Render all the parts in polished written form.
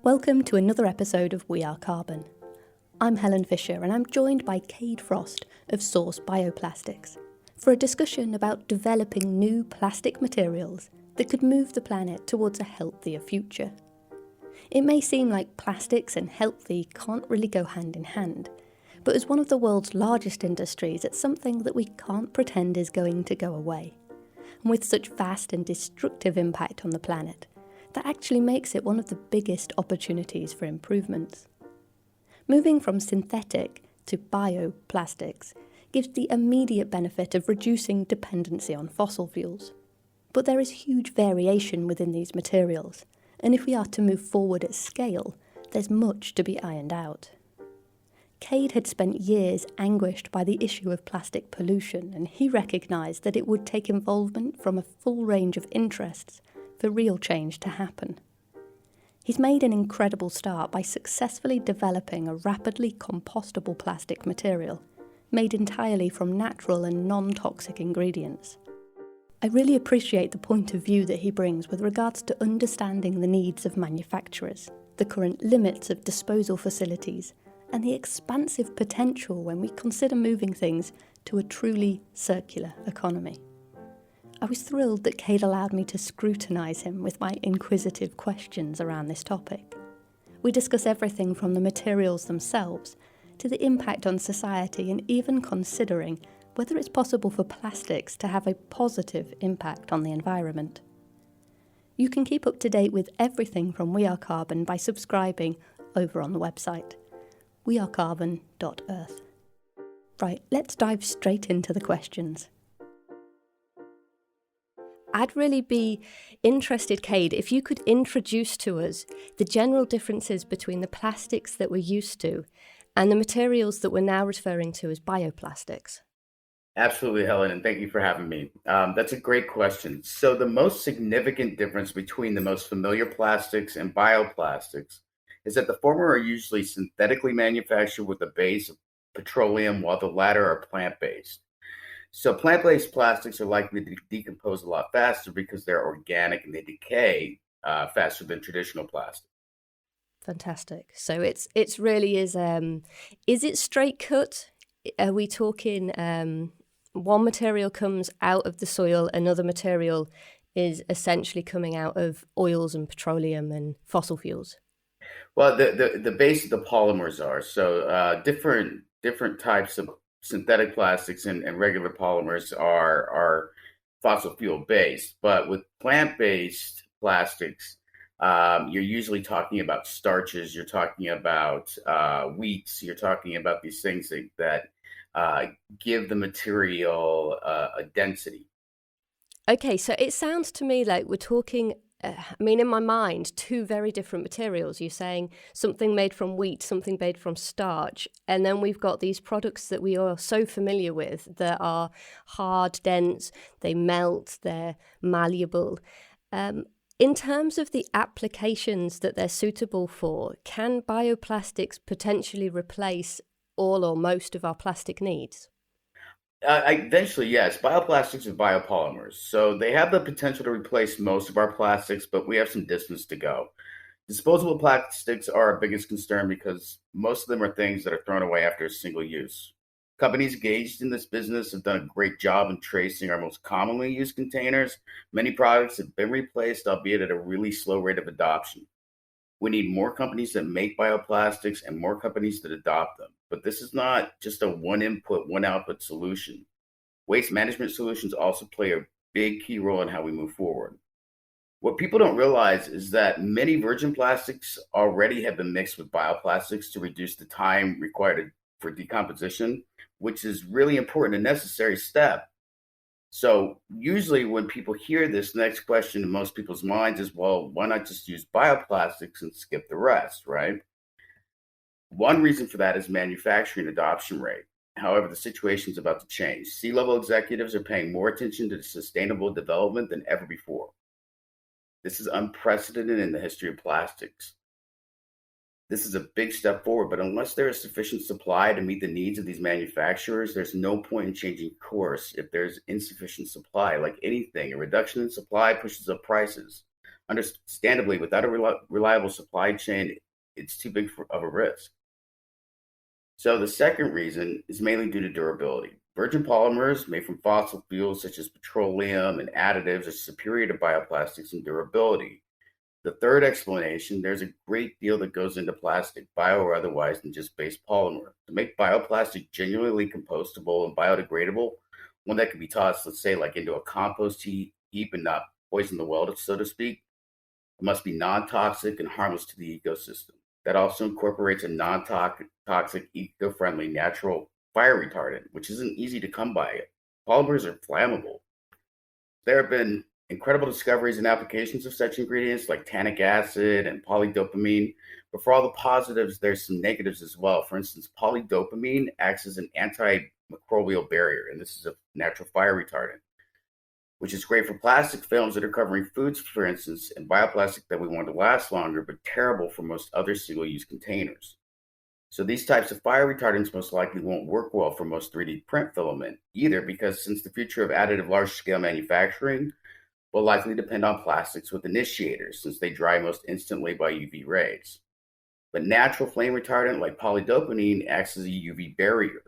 Welcome to another episode of We Are Carbon. I'm Helen Fisher and I'm joined by Cade Frost of Source Bioplastics for a discussion about developing new plastic materials that could move the planet towards a healthier future. It may seem like plastics and healthy can't really go hand in hand, but as one of the world's largest industries, it's something that we can't pretend is going to go away. And with such vast and destructive impact on the planet, that actually makes it one of the biggest opportunities for improvements. Moving from synthetic to bioplastics gives the immediate benefit of reducing dependency on fossil fuels. But there is huge variation within these materials, and if we are to move forward at scale, there's much to be ironed out. Cade had spent years anguished by the issue of plastic pollution, and he recognised that it would take involvement from a full range of interests for real change to happen. He's made an incredible start by successfully developing a rapidly compostable plastic material made entirely from natural and non-toxic ingredients. I really appreciate the point of view that he brings with regards to understanding the needs of manufacturers, the current limits of disposal facilities, and the expansive potential when we consider moving things to a truly circular economy. I was thrilled that Cade allowed me to scrutinise him with my inquisitive questions around this topic. We discuss everything from the materials themselves to the impact on society and even considering whether it's possible for plastics to have a positive impact on the environment. You can keep up to date with everything from We Are Carbon by subscribing over on the website, wearecarbon.earth. Right, let's dive straight into the questions. I'd really be interested, Cade, if you could introduce to us the general differences between the plastics that we're used to and the materials that we're now referring to as bioplastics. Absolutely, Helen, and thank you for having me. That's a great question. So the most significant difference between the most familiar plastics and bioplastics is that the former are usually synthetically manufactured with a base of petroleum, while the latter are plant-based. So plant-based plastics are likely to decompose a lot faster because they're organic and they decay faster than traditional plastic. Fantastic. So it's really is it straight cut? Are we talking one material comes out of the soil, another material is essentially coming out of oils and petroleum and fossil fuels? Well, the base of the polymers are so different types of synthetic plastics and regular polymers are fossil fuel based, but with plant-based plastics, you're usually talking about starches, you're talking about wheats, you're talking about these things that give the material a density. Okay, so it sounds to me like we're talking, in my mind, two very different materials. You're saying something made from wheat, something made from starch, and then we've got these products that we are so familiar with that are hard, dense, they melt, they're malleable. In terms of the applications that they're suitable for, can bioplastics potentially replace all or most of our plastic needs? Eventually, yes. Bioplastics are biopolymers, so they have the potential to replace most of our plastics, but we have some distance to go. Disposable plastics are our biggest concern because most of them are things that are thrown away after a single use. Companies engaged in this business have done a great job in tracing our most commonly used containers. Many products have been replaced, albeit at a really slow rate of adoption. We need more companies that make bioplastics and more companies that adopt them. But this is not just a one input, one output solution. Waste management solutions also play a big key role in how we move forward. What people don't realize is that many virgin plastics already have been mixed with bioplastics to reduce the time required for decomposition, which is really important and necessary step. So usually when people hear this, next question in most people's minds is, well, why not just use bioplastics and skip the rest, right? One reason for that is manufacturing adoption rate. However, the situation is about to change. C-level executives are paying more attention to sustainable development than ever before. This is unprecedented in the history of plastics. This is a big step forward, but unless there is sufficient supply to meet the needs of these manufacturers, there's no point in changing course if there's insufficient supply. Like anything, a reduction in supply pushes up prices. Understandably, without a reliable supply chain, it's too big of a risk. So the second reason is mainly due to durability. Virgin polymers made from fossil fuels such as petroleum and additives are superior to bioplastics in durability. The third explanation, there's a great deal that goes into plastic, bio or otherwise, than just base polymer. To make bioplastic genuinely compostable and biodegradable, one that can be tossed, let's say, like into a compost heap and not poison the well, so to speak, it must be non-toxic and harmless to the ecosystem. That also incorporates a non-toxic, eco-friendly, natural fire retardant, which isn't easy to come by. Polymers are flammable. There have been incredible discoveries and applications of such ingredients like tannic acid and polydopamine. But for all the positives, there's some negatives as well. For instance, polydopamine acts as an antimicrobial barrier, and this is a natural fire retardant, which is great for plastic films that are covering foods, for instance, and bioplastic that we want to last longer, but terrible for most other single-use containers. So these types of fire retardants most likely won't work well for most 3D print filament either, because since the future of additive large-scale manufacturing will likely depend on plastics with initiators, since they dry most instantly by UV rays. But natural flame retardant like polydopamine acts as a UV barrier.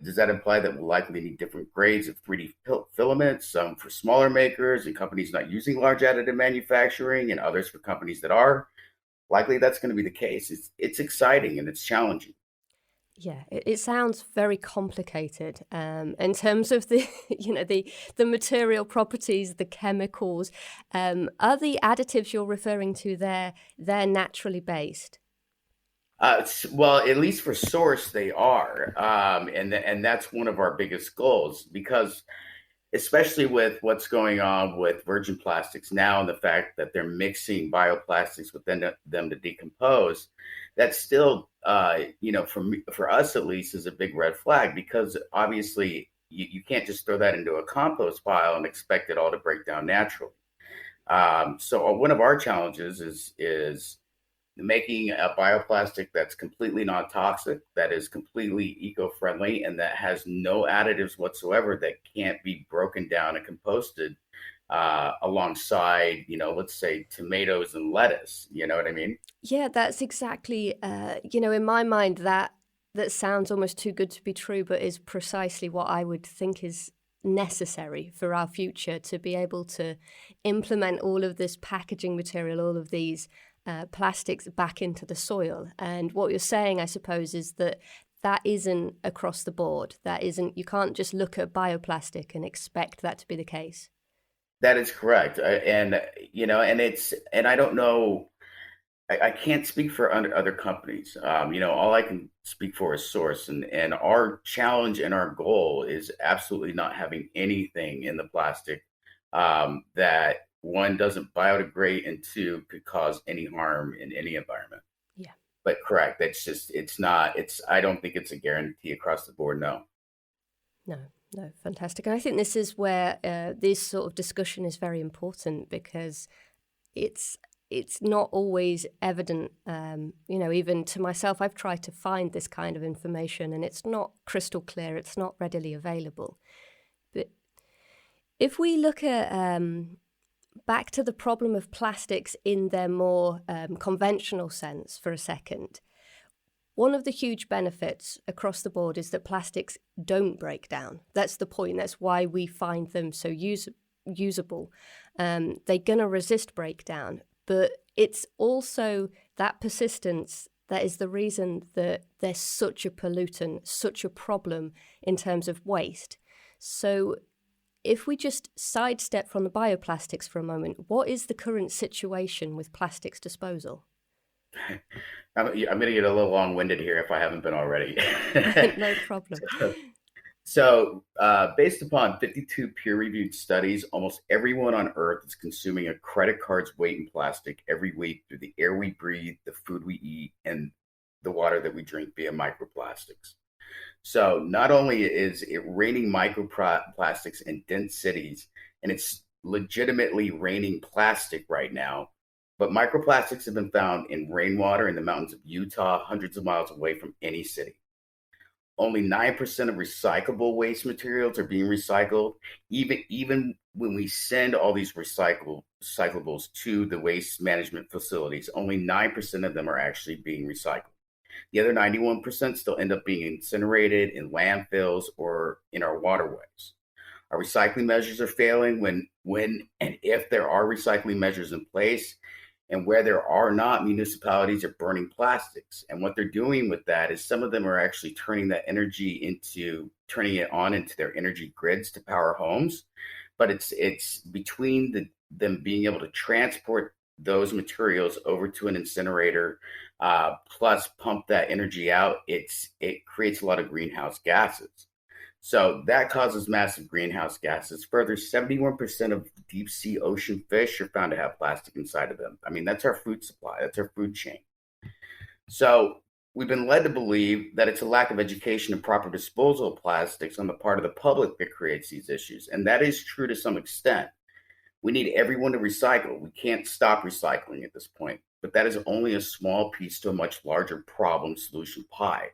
Does that imply that we'll likely need different grades of 3D filaments, some for smaller makers and companies not using large additive manufacturing, and others for companies that are? Likely that's going to be the case. It's exciting and it's challenging. Yeah, it sounds very complicated in terms of the, the material properties, the chemicals. Are the additives you're referring to there, they're naturally based? Well, at least for Source, they are, and that's one of our biggest goals because, especially with what's going on with virgin plastics now, and the fact that they're mixing bioplastics with them to decompose, that's still, for us at least, is a big red flag because obviously you can't just throw that into a compost pile and expect it all to break down naturally. So one of our challenges is making a bioplastic that's completely non-toxic, that is completely eco-friendly, and that has no additives whatsoever that can't be broken down and composted alongside, let's say tomatoes and lettuce. You know what I mean? Yeah, that's exactly, in my mind, that sounds almost too good to be true, but is precisely what I would think is necessary for our future to be able to implement all of this packaging material, all of these plastics back into the soil. And what you're saying, I suppose, is that isn't across the board. That isn't, you can't just look at bioplastic and expect that to be the case. That is correct. And I don't know, I can't speak for other companies. All I can speak for is Source, and our challenge and our goal is absolutely not having anything in the plastic that one doesn't biodegrade and two could cause any harm in any environment. Yeah. But correct, I don't think it's a guarantee across the board. No. No, fantastic. And I think this is where this sort of discussion is very important because it's not always evident. Even to myself, I've tried to find this kind of information and it's not crystal clear. It's not readily available. But if we look at back to the problem of plastics in their more conventional sense for a second, one of the huge benefits across the board is that plastics don't break down. That's the point. That's why we find them so usable. They're going to resist breakdown. But it's also that persistence that is the reason that they're such a pollutant, such a problem in terms of waste. So if we just sidestep from the bioplastics for a moment, what is the current situation with plastics disposal? I'm going to get a little long-winded here if I haven't been already. No problem. So, based upon 52 peer-reviewed studies, almost everyone on Earth is consuming a credit card's weight in plastic every week through the air we breathe, the food we eat, and the water that we drink via microplastics. So not only is it raining microplastics in dense cities, and it's legitimately raining plastic right now, but microplastics have been found in rainwater in the mountains of Utah, hundreds of miles away from any city. Only 9% of recyclable waste materials are being recycled, even when we send all these recyclables to the waste management facilities, only 9% of them are actually being recycled. The other 91% still end up being incinerated in landfills or in our waterways. Our recycling measures are failing when and if there are recycling measures in place, and where there are not, municipalities are burning plastics. And what they're doing with that is some of them are actually turning it on into their energy grids to power homes. But it's between them being able to transport those materials over to an incinerator, plus pump that energy out. It creates a lot of greenhouse gases. So that causes massive greenhouse gases. Further, 71% of deep sea ocean fish are found to have plastic inside of them. I mean, that's our food supply, that's our food chain. So we've been led to believe that it's a lack of education and proper disposal of plastics on the part of the public that creates these issues. And that is true to some extent. We need everyone to recycle. We can't stop recycling at this point, but that is only a small piece to a much larger problem solution pie.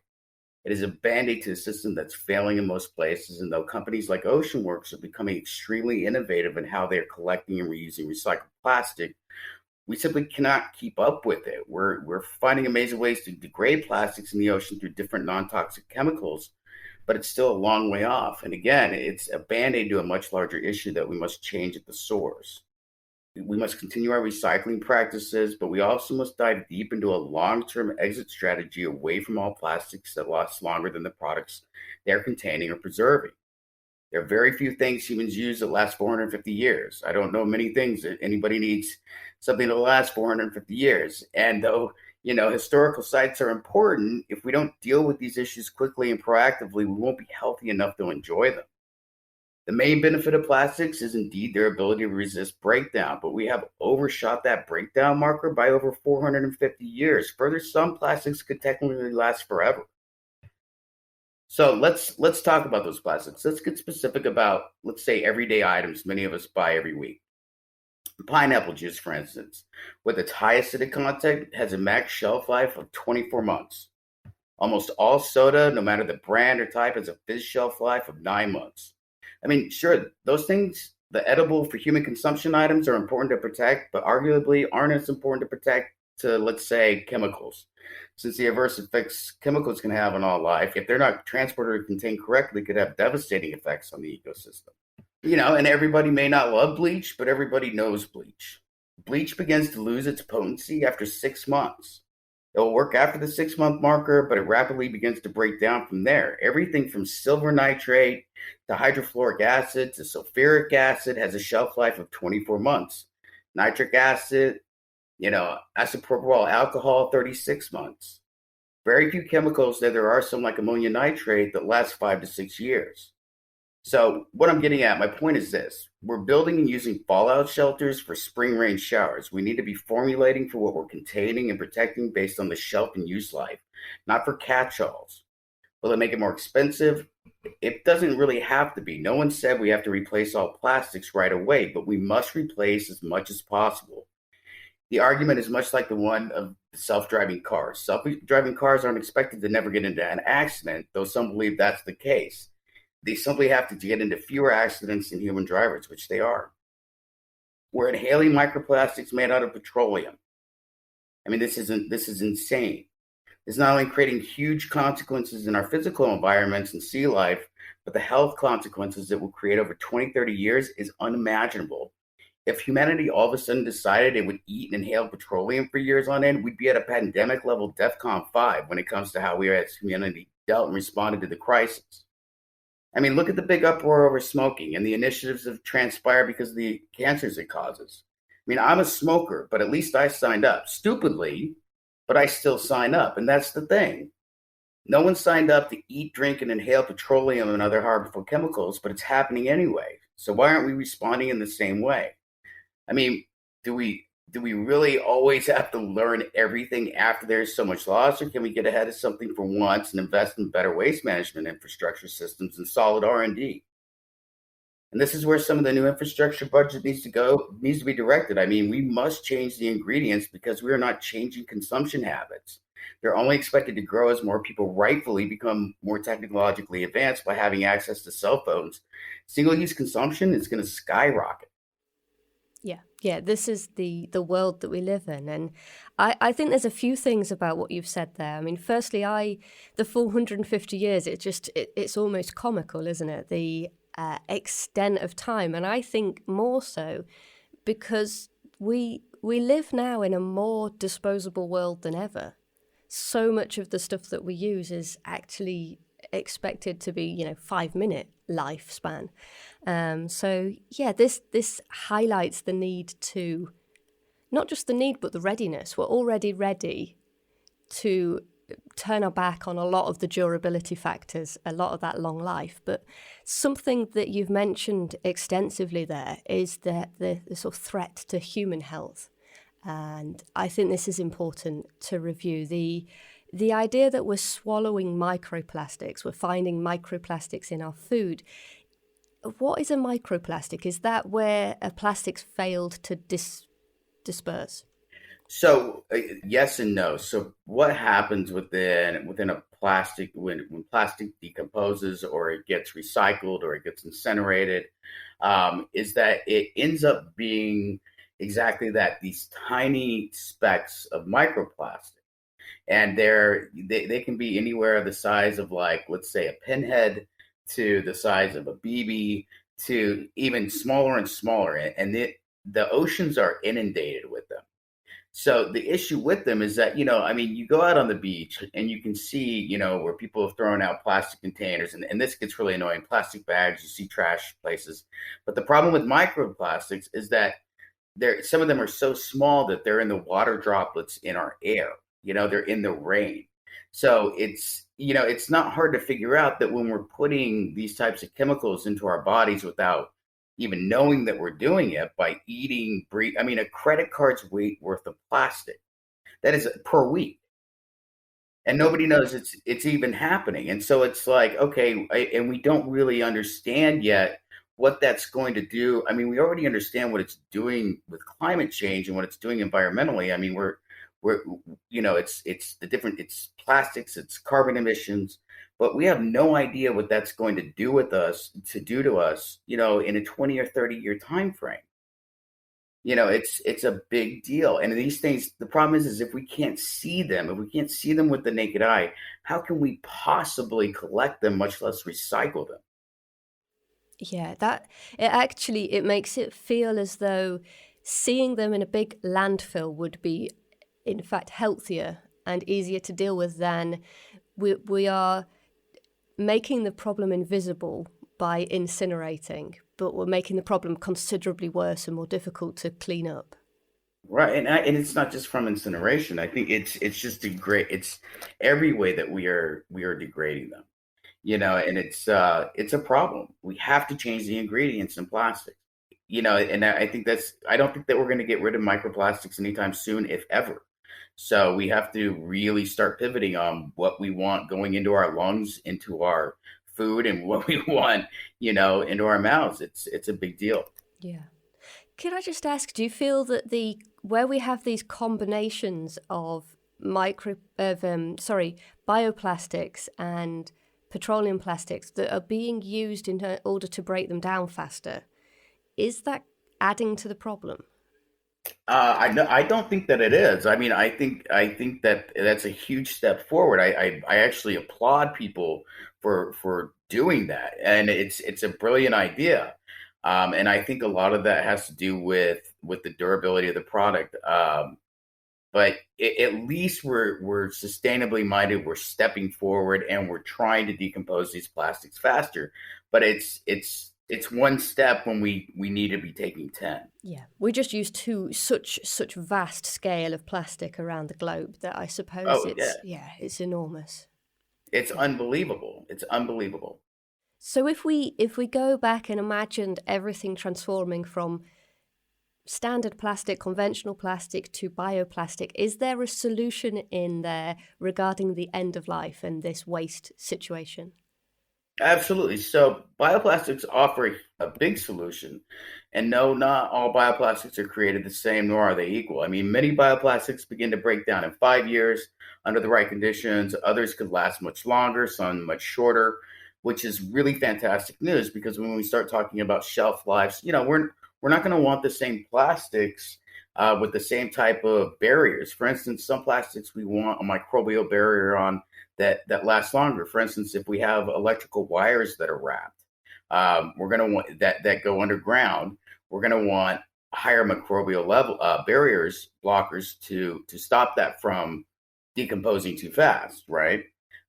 It is a band-aid to a system that's failing in most places, and though companies like OceanWorks are becoming extremely innovative in how they're collecting and reusing recycled plastic, we simply cannot keep up with it. We're finding amazing ways to degrade plastics in the ocean through different non-toxic chemicals, but it's still a long way off. And again, it's a band-aid to a much larger issue that we must change at the source. We must continue our recycling practices, but we also must dive deep into a long-term exit strategy away from all plastics that last longer than the products they're containing or preserving. There are very few things humans use that last 450 years. I don't know many things that anybody needs something to last 450 years. And though, historical sites are important, if we don't deal with these issues quickly and proactively, we won't be healthy enough to enjoy them. The main benefit of plastics is indeed their ability to resist breakdown, but we have overshot that breakdown marker by over 450 years. Further, some plastics could technically last forever. So let's talk about those plastics. Let's get specific about, let's say, everyday items many of us buy every week. Pineapple juice, for instance, with its high acidic content, has a max shelf life of 24 months. Almost all soda, no matter the brand or type, has a fizz shelf life of 9 months. I mean, sure, those things, the edible for human consumption items, are important to protect, but arguably aren't as important to protect to, let's say, chemicals. Since the adverse effects chemicals can have on all life, if they're not transported or contained correctly, could have devastating effects on the ecosystem. And everybody may not love bleach, but everybody knows bleach. Bleach begins to lose its potency after 6 months. It will work after the 6-month marker, but it rapidly begins to break down from there. Everything from silver nitrate to hydrofluoric acid to sulfuric acid has a shelf life of 24 months. Nitric acid, isopropyl alcohol, 36 months. Very few chemicals, though there are some like ammonia nitrate, that last 5 to 6 years. So what I'm getting at, my point is this. We're building and using fallout shelters for spring rain showers. We need to be formulating for what we're containing and protecting based on the shelf and use life, not for catch-alls. Will it make it more expensive? It doesn't really have to be. No one said we have to replace all plastics right away, but we must replace as much as possible. The argument is much like the one of self-driving cars. Self-driving cars aren't expected to never get into an accident, though some believe that's the case. They simply have to get into fewer accidents than human drivers, which they are. We're inhaling microplastics made out of petroleum. I mean, this is insane. It's not only creating huge consequences in our physical environments and sea life, but the health consequences it will create over 20, 30 years is unimaginable. If humanity all of a sudden decided it would eat and inhale petroleum for years on end, we'd be at a pandemic level DEFCON 5 when it comes to how we as humanity dealt and responded to the crisis. I mean, look at the big uproar over smoking and the initiatives that have transpired because of the cancers it causes. I mean, I'm a smoker, but at least I signed up. Stupidly, but I still sign up. And that's the thing. No one signed up to eat, drink, and inhale petroleum and other harmful chemicals, but it's happening anyway. So why aren't we responding in the same way? I mean, do we really always have to learn everything after there's so much loss, or can we get ahead of something for once and invest in better waste management infrastructure systems and solid R&D? And this is where some of the new infrastructure budget needs to be directed. I mean, we must change the ingredients because we are not changing consumption habits. They're only expected to grow as more people rightfully become more technologically advanced by having access to cell phones. Single-use consumption is going to skyrocket. Yeah, this is the world that we live in. And I think there's a few things about what you've said there. I mean, firstly, the full 150 years, it's almost comical, isn't it? The extent of time. And I think more so because we live now in a more disposable world than ever. So much of the stuff that we use is actually expected to be, 5-minute lifespan. So yeah, this highlights the need to, not just the need, but the readiness. We're already ready to turn our back on a lot of the durability factors, a lot of that long life. But something that you've mentioned extensively there is the sort of threat to human health. And I think this is important to review. The idea that we're swallowing microplastics, we're finding microplastics in our food. What is a microplastic? Is that where a plastic's failed to disperse? So yes and no. So what happens within a plastic when plastic decomposes or it gets recycled or it gets incinerated, is that it ends up being exactly that, these tiny specks of microplastic. And they can be anywhere the size of, like, let's say, a pinhead to the size of a BB to even smaller and smaller. And the oceans are inundated with them. So the issue with them is that, I mean, you go out on the beach and you can see, where people have thrown out plastic containers, and this gets really annoying. Plastic bags, you see trash places. But the problem with microplastics is that some of them are so small that they're in the water droplets in our air. They're in the rain. So it's not hard to figure out that when we're putting these types of chemicals into our bodies without even knowing that we're doing it, by eating, I mean, a credit card's weight worth of plastic. That is per week. And nobody knows it's even happening. And so it's like, okay, and we don't really understand yet what that's going to do. I mean, we already understand what it's doing with climate change and what it's doing environmentally. I mean, we're it's plastics, it's carbon emissions, but we have no idea what that's going to do to us, in a 20 or 30-year time frame. It's a big deal. And these things, the problem is if we can't see them, with the naked eye, how can we possibly collect them, much less recycle them? Yeah, it makes it feel as though seeing them in a big landfill would be, in fact, healthier and easier to deal with than we are making the problem invisible by incinerating, but we're making the problem considerably worse and more difficult to clean up. Right, and it's not just from incineration. I think it's just it's every way that we are degrading them. And it's a problem. We have to change the ingredients in plastic. And I don't think that we're going to get rid of microplastics anytime soon, if ever. So we have to really start pivoting on what we want going into our lungs, into our food, and what we want, into our mouths. It's a big deal. Yeah. Could I just ask, do you feel that where we have these combinations of bioplastics and petroleum plastics that are being used in order to break them down faster, is that adding to the problem? I don't think that it is. I mean, I think that that's a huge step forward. I actually applaud people for doing that, and it's a brilliant idea. And I think a lot of that has to do with the durability of the product. But at least we're sustainably minded. We're stepping forward, and we're trying to decompose these plastics faster. But it's one step when we need to be taking 10. Yeah, we just use such vast scale of plastic around the globe that I suppose Oh yeah, it's enormous. it's unbelievable. It's unbelievable. So if we go back and imagined everything transforming from standard plastic, conventional plastic to bioplastic, is there a solution in there regarding the end of life and this waste situation? Absolutely. So bioplastics offer a big solution. And no, not all bioplastics are created the same, nor are they equal. I mean, many bioplastics begin to break down in 5 years under the right conditions. Others could last much longer, some much shorter, which is really fantastic news because when we start talking about shelf lives, we're not going to want the same plastics with the same type of barriers. For instance, some plastics we want a microbial barrier on that lasts longer. For instance, if we have electrical wires that are wrapped, we're going to want that go underground. We're going to want higher microbial level barriers, blockers to stop that from decomposing too fast, right?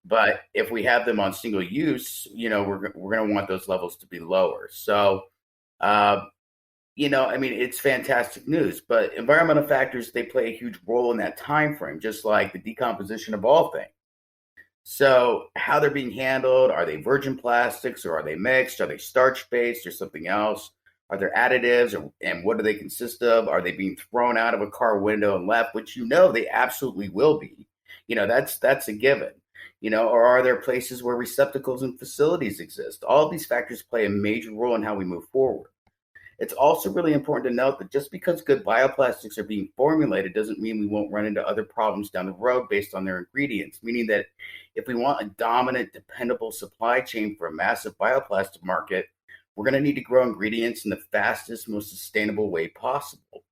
But if we have them on single use, we're going to want those levels to be lower. So, uh, I mean, it's fantastic news. But environmental factors they play a huge role in that time frame, just like the decomposition of all things. So, how they're being handled, are they virgin plastics or are they mixed? Are they starch based or something else? Are there additives and what do they consist of? Are they being thrown out of a car window and left, which they absolutely will be. That's a given. Or are there places where receptacles and facilities exist? All of these factors play a major role in how we move forward. It's also really important to note that just because good bioplastics are being formulated doesn't mean we won't run into other problems down the road based on their ingredients, meaning that if we want a dominant, dependable supply chain for a massive bioplastic market, we're going to need to grow ingredients in the fastest, most sustainable way possible.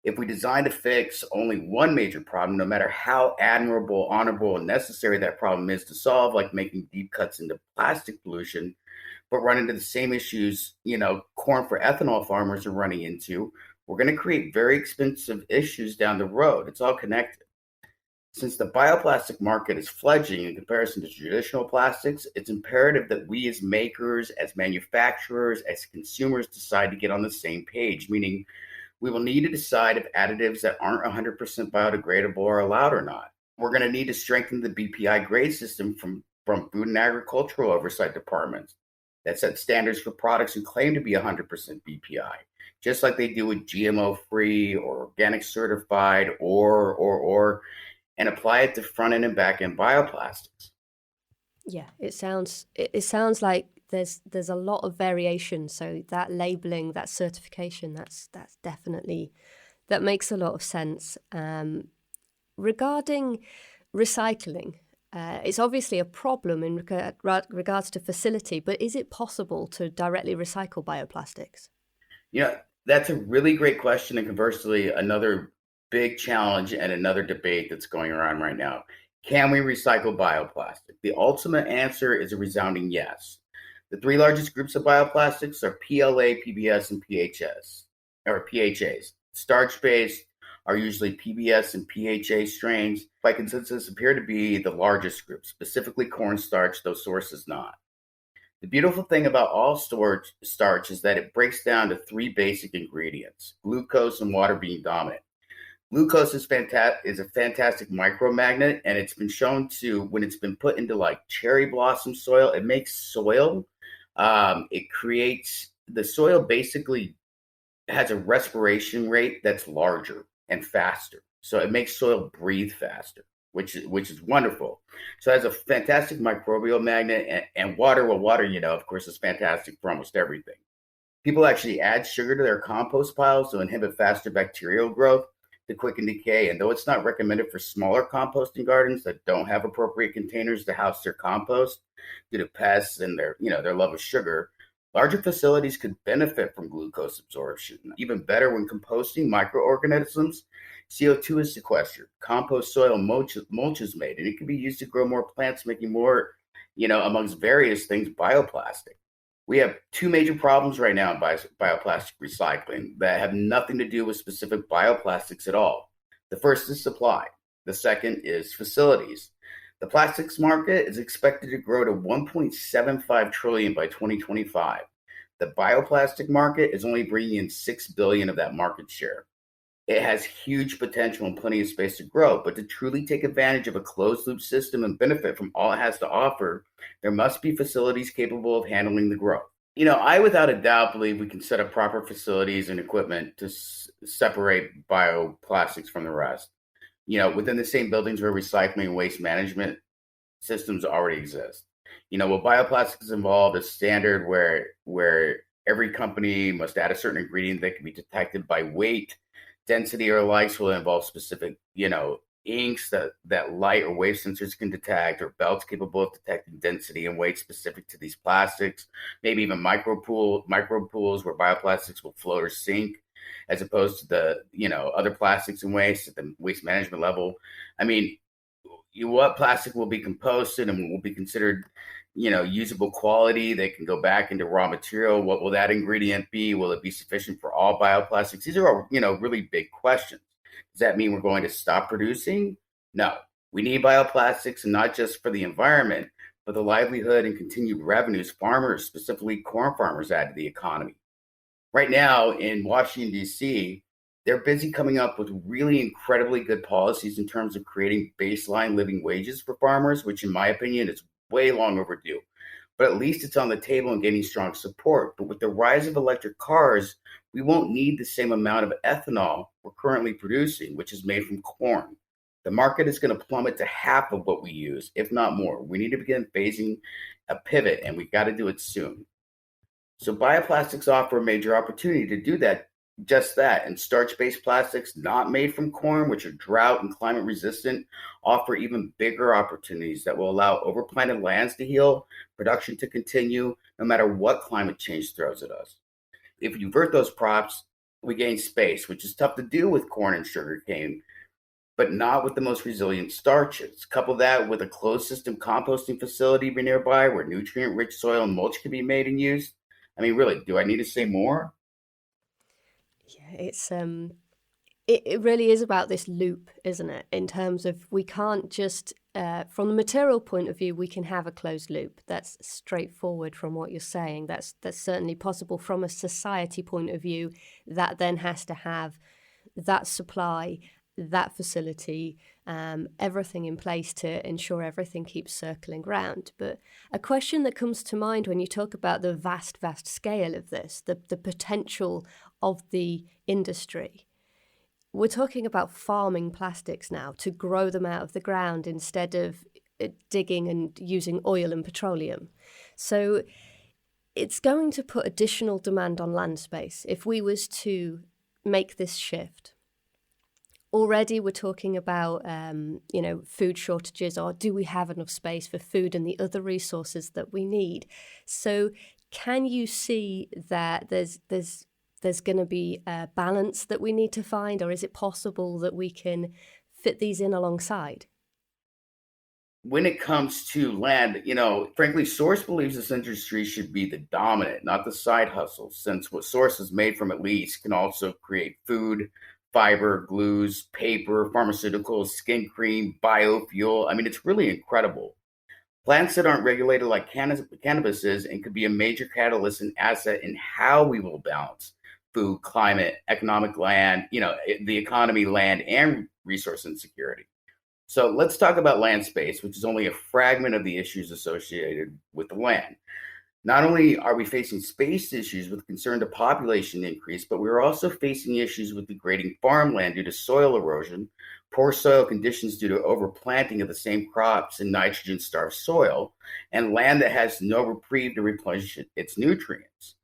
If we design to fix only one major problem, no matter how admirable, honorable, and necessary that problem is to solve, like making deep cuts into plastic pollution, but run into the same issues, corn for ethanol farmers are running into, we're going to create very expensive issues down the road. It's all connected. Since the bioplastic market is fledgling in comparison to traditional plastics, it's imperative that we as makers, as manufacturers, as consumers decide to get on the same page, meaning we will need to decide if additives that aren't 100% biodegradable are allowed or not. We're going to need to strengthen the BPI grade system from Food and Agricultural Oversight Departments that set standards for products who claim to be 100% BPI, just like they do with GMO free or organic certified and apply it to front end and back end bioplastics. Yeah, it sounds like there's a lot of variation. So that labeling, that certification, that's definitely that makes a lot of sense. Regarding recycling, it's obviously a problem in regards to facility, but is it possible to directly recycle bioplastics? You know, that's a really great question, and conversely, another big challenge and another debate that's going around right now. Can we recycle bioplastic? The ultimate answer is a resounding yes. The three largest groups of bioplastics are PLA, PBS, and PHS, or PHAs. Starch based are usually PBS and PHA strains. By consensus, appear to be the largest group, specifically cornstarch, though source is not. The beautiful thing about all starch is that it breaks down to three basic ingredients, glucose and water being dominant. Glucose is a fantastic micromagnet, and it's been shown to, when it's been put into like cherry blossom soil, it makes soil. It creates the soil basically has a respiration rate that's larger and faster. So it makes soil breathe faster, which is wonderful. So it has a fantastic microbial magnet and water. Well, water, of course, is fantastic for almost everything. People actually add sugar to their compost piles to inhibit faster bacterial growth to quicken decay. And though it's not recommended for smaller composting gardens that don't have appropriate containers to house their compost due to pests and their love of sugar, larger facilities could benefit from glucose absorption. Even better, when composting microorganisms, CO2 is sequestered. Compost soil mulch is made, and it can be used to grow more plants, making more, amongst various things, bioplastic. We have two major problems right now in bioplastic recycling that have nothing to do with specific bioplastics at all. The first is supply. The second is facilities. The plastics market is expected to grow to 1.75 trillion by 2025. The bioplastic market is only bringing in 6 billion of that market share. It has huge potential and plenty of space to grow, but to truly take advantage of a closed loop system and benefit from all it has to offer, there must be facilities capable of handling the growth. I without a doubt believe we can set up proper facilities and equipment to separate bioplastics from the rest. Within the same buildings where recycling and waste management systems already exist. What bioplastics is involved is standard where every company must add a certain ingredient that can be detected by weight, density, or likes will involve specific, inks that light or wave sensors can detect, or belts capable of detecting density and weight specific to these plastics. Maybe even micro pools where bioplastics will float or sink, as opposed to the other plastics and waste at the waste management level. I mean, what plastic will be composted and will be considered usable quality. They can go back into raw material. What will that ingredient be? Will it be sufficient for all bioplastics? These are all, really big questions. Does that mean we're going to stop producing? No. We need bioplastics, and not just for the environment, but the livelihood and continued revenues farmers, specifically corn farmers, add to the economy. Right now in Washington, D.C., they're busy coming up with really incredibly good policies in terms of creating baseline living wages for farmers, which in my opinion is way long overdue. But at least it's on the table and gaining strong support. But with the rise of electric cars, we won't need the same amount of ethanol we're currently producing, which is made from corn. The market is going to plummet to half of what we use, if not more. We need to begin phasing a pivot, and we got to do it soon. So bioplastics offer a major opportunity to do just that. And starch-based plastics not made from corn, which are drought and climate resistant, offer even bigger opportunities that will allow overplanted lands to heal, production to continue, no matter what climate change throws at us. If you invert those props, we gain space, which is tough to do with corn and sugarcane, but not with the most resilient starches. Couple that with a closed system composting facility nearby where nutrient-rich soil and mulch can be made and used. I mean, really, do I need to say more? Yeah, it really is about this loop, isn't it? In terms of, we can't just from the material point of view, we can have a closed loop. That's straightforward from what you're saying. That's certainly possible. From a society point of view, that then has to have that supply, that facility, everything in place to ensure everything keeps circling round. But a question that comes to mind when you talk about the vast scale of this, the potential of the industry, we're talking about farming plastics now to grow them out of the ground instead of digging and using oil and petroleum. So it's going to put additional demand on land space if we was to make this shift. Already we're talking about, food shortages, or do we have enough space for food and the other resources that we need? So can you see that there's going to be a balance that we need to find, or is it possible that we can fit these in alongside? When it comes to land, frankly, Source believes this industry should be the dominant, not the side hustle, since what Source is made from at least can also create food, fiber, glues, paper, pharmaceuticals, skin cream, biofuel. I mean, it's really incredible. Plants that aren't regulated like cannabis is and could be a major catalyst and asset in how we will balance food, climate, economic land, the economy, land, and resource insecurity. So let's talk about land space, which is only a fragment of the issues associated with the land. Not only are we facing space issues with concern to population increase, but we're also facing issues with degrading farmland due to soil erosion, poor soil conditions due to overplanting of the same crops in nitrogen-starved soil, and land that has no reprieve to replenish its nutrients.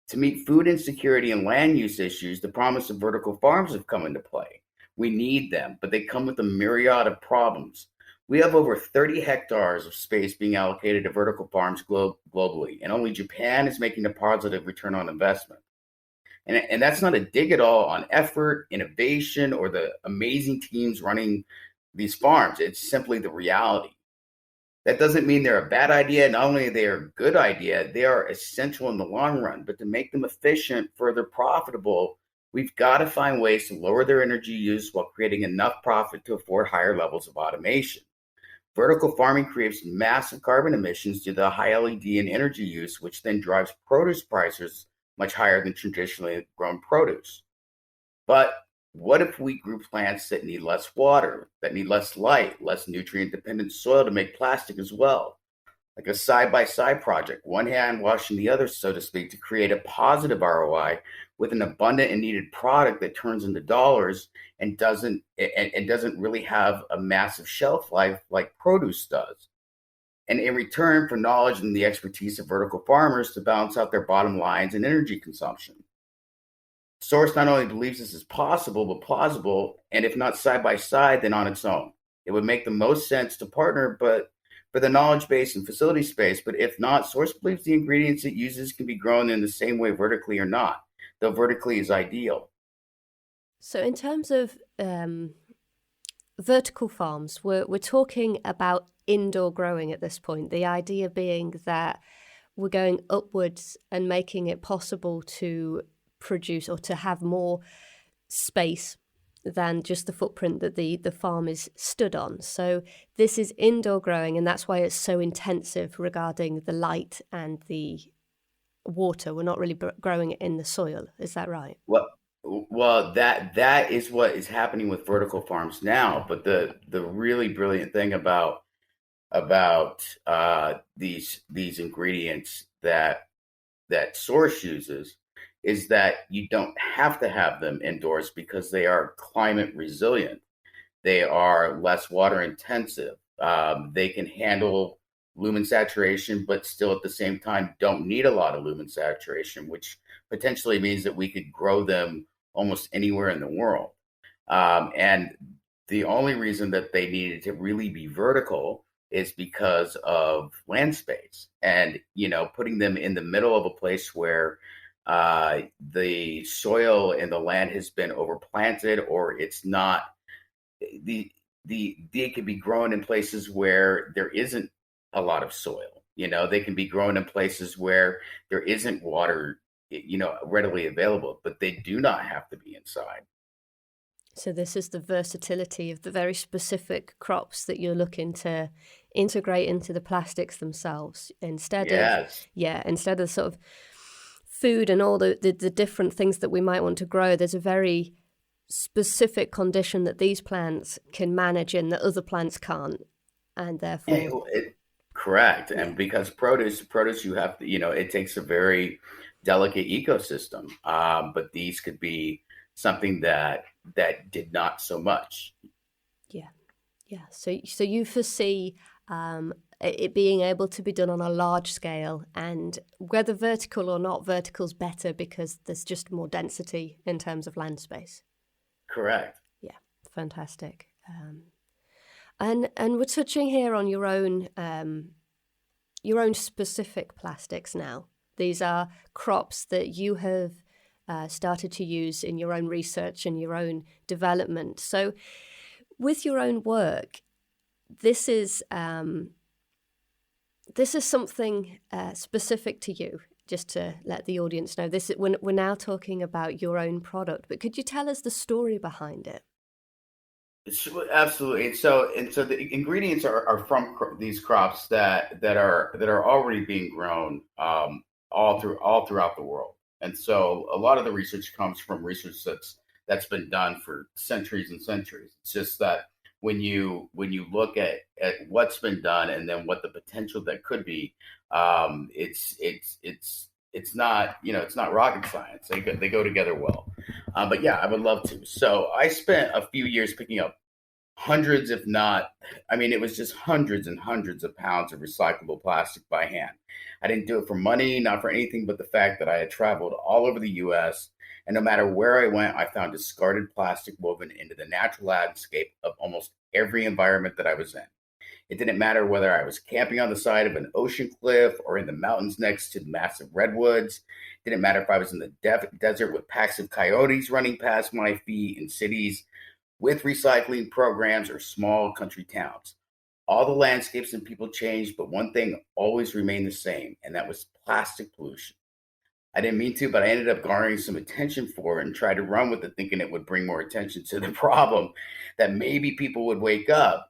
To meet food insecurity and land use issues, the promise of vertical farms have come into play. We need them, but they come with a myriad of problems. We have over 30 hectares of space being allocated to vertical farms globally, and only Japan is making a positive return on investment. And that's not a dig at all on effort, innovation, or the amazing teams running these farms. It's simply the reality. That doesn't mean they're a bad idea. Not only are they a good idea, they are essential in the long run. But to make them efficient, further profitable, we've got to find ways to lower their energy use while creating enough profit to afford higher levels of automation. Vertical farming creates massive carbon emissions due to the high LED and energy use, which then drives produce prices much higher than traditionally grown produce. But what if we grew plants that need less water, that need less light, less nutrient-dependent soil to make plastic as well? Like a side-by-side project, one hand washing the other, so to speak, to create a positive ROI with an abundant and needed product that turns into dollars and doesn't really have a massive shelf life like produce does. and in return for knowledge and the expertise of vertical farmers to balance out their bottom lines and energy consumption. Source not only believes this is possible, but plausible, and if not side by side, then on its own. It would make the most sense to partner, but for the knowledge base and facility space. But if not, Source believes the ingredients it uses can be grown in the same way vertically or not, though vertically is ideal. So in terms of vertical farms, we're talking about indoor growing at this point. The idea being that we're going upwards and making it possible to produce or to have more space than just the footprint that the farm is stood on. So this is indoor growing, and that's why it's so intensive regarding the light and the water. We're not really growing it in the soil. Is that right? Well, that is what is happening with vertical farms now. But the really brilliant thing about these ingredients that Source uses is that you don't have to have them indoors because they are climate resilient. They are less water intensive. They can handle lumen saturation, but still at the same time don't need a lot of lumen saturation, which potentially means that we could grow them almost anywhere in the world. And the only reason that they needed to really be vertical is because of land space, and putting them in the middle of a place where the soil and the land has been overplanted, or it's not they can be grown in places where there isn't a lot of soil. They can be grown in places where there isn't water readily available, but they do not have to be inside. So this is the versatility of the very specific crops that you're looking to integrate into the plastics themselves instead of sort of food and all the different things that we might want to grow. There's a very specific condition that these plants can manage in that other plants can't, and therefore correct. And because produce you have to, it takes a very delicate ecosystem, but these could be something that did not so much. So you foresee it being able to be done on a large scale, and whether vertical or not, vertical's better because there's just more density in terms of land space. Correct. Yeah, fantastic. And we're touching here on your own specific plastics now. These are crops that you have started to use in your own research and your own development. So with your own work, this is something specific to you, just to let the audience know. We're now talking about your own product, but could you tell us the story behind it? Absolutely. So the ingredients are from these crops that are already being grown all throughout the world. And so a lot of the research comes from research that's been done for centuries and centuries. It's just that when you look at what's been done and then what the potential that could be, it's not it's not rocket science. They go together well. But yeah, I would love to. So I spent a few years picking up hundreds, if not, it was just hundreds and hundreds of pounds of recyclable plastic by hand. I didn't do it for money, not for anything but the fact that I had traveled all over the US, and no matter where I went, I found discarded plastic woven into the natural landscape of almost every environment that I was in. It didn't matter whether I was camping on the side of an ocean cliff or in the mountains next to massive redwoods. It didn't matter if I was in the desert with packs of coyotes running past my feet, in cities with recycling programs, or small country towns. All the landscapes and people changed, but one thing always remained the same, and that was plastic pollution. I didn't mean to, but I ended up garnering some attention for it and tried to run with it, thinking it would bring more attention to the problem, that maybe people would wake up.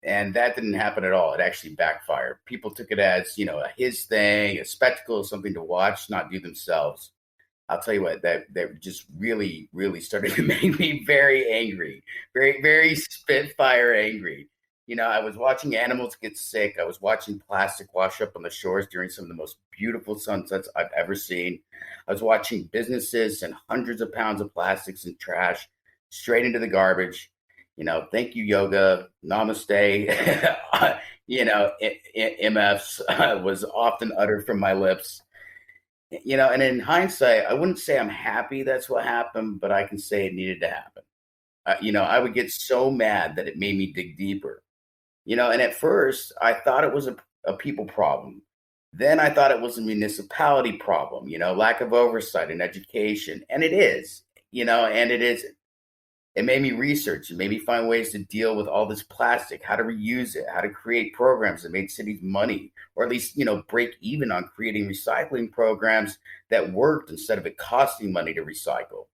And that didn't happen at all. It actually backfired. People took it as, a his thing, a spectacle, something to watch, not do themselves. I'll tell you what, that just really, really started to make me very angry, very, very spitfire angry. I was watching animals get sick. I was watching plastic wash up on the shores during some of the most beautiful sunsets I've ever seen. I was watching businesses send hundreds of pounds of plastics and trash straight into the garbage. Thank you, yoga, namaste. MFs was often uttered from my lips. And in hindsight, I wouldn't say I'm happy that's what happened, but I can say it needed to happen. I would get so mad that it made me dig deeper. And at first, I thought it was a people problem. Then I thought it was a municipality problem, lack of oversight and education. And it is, and it isn't. It made me research. It made me find ways to deal with all this plastic, how to reuse it, how to create programs that made cities money, or at least, break even on creating recycling programs that worked instead of it costing money to recycle.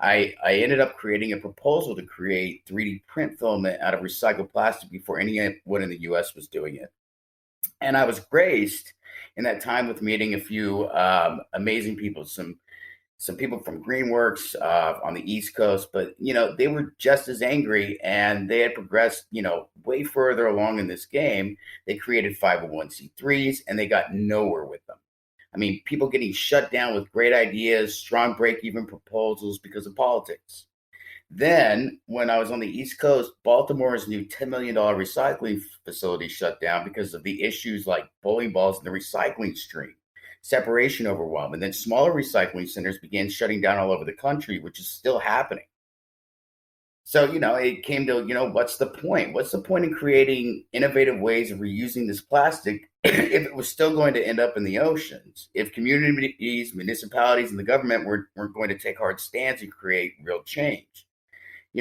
I ended up creating a proposal to create 3D print filament out of recycled plastic before anyone in the US was doing it. And I was graced in that time with meeting a few amazing people, some people from Greenworks on the East Coast, but they were just as angry, and they had progressed way further along in this game. They created 501c3s, and they got nowhere with them. I mean, people getting shut down with great ideas, strong break-even proposals because of politics. Then, when I was on the East Coast, Baltimore's new $10 million recycling facility shut down because of the issues like bowling balls in the recycling stream, separation overwhelm, and then smaller recycling centers began shutting down all over the country, which is still happening. So, it came to, what's the point? What's the point in creating innovative ways of reusing this plastic if it was still going to end up in the oceans? If communities, municipalities, and the government weren't going to take hard stands and create real change?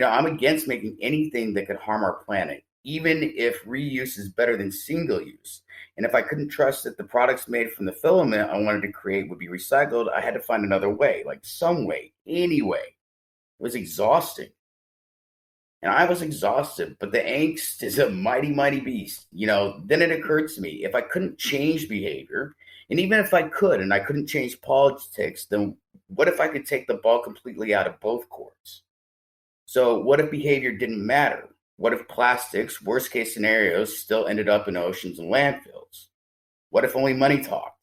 I'm against making anything that could harm our planet, even if reuse is better than single use. And if I couldn't trust that the products made from the filament I wanted to create would be recycled, I had to find another way, like some way, any way. It was exhausting. And I was exhausted, but the angst is a mighty, mighty beast. Then it occurred to me, if I couldn't change behavior, and even if I could, and I couldn't change politics, then what if I could take the ball completely out of both courts? So what if behavior didn't matter? What if plastics, worst case scenarios, still ended up in oceans and landfills? What if only money talked?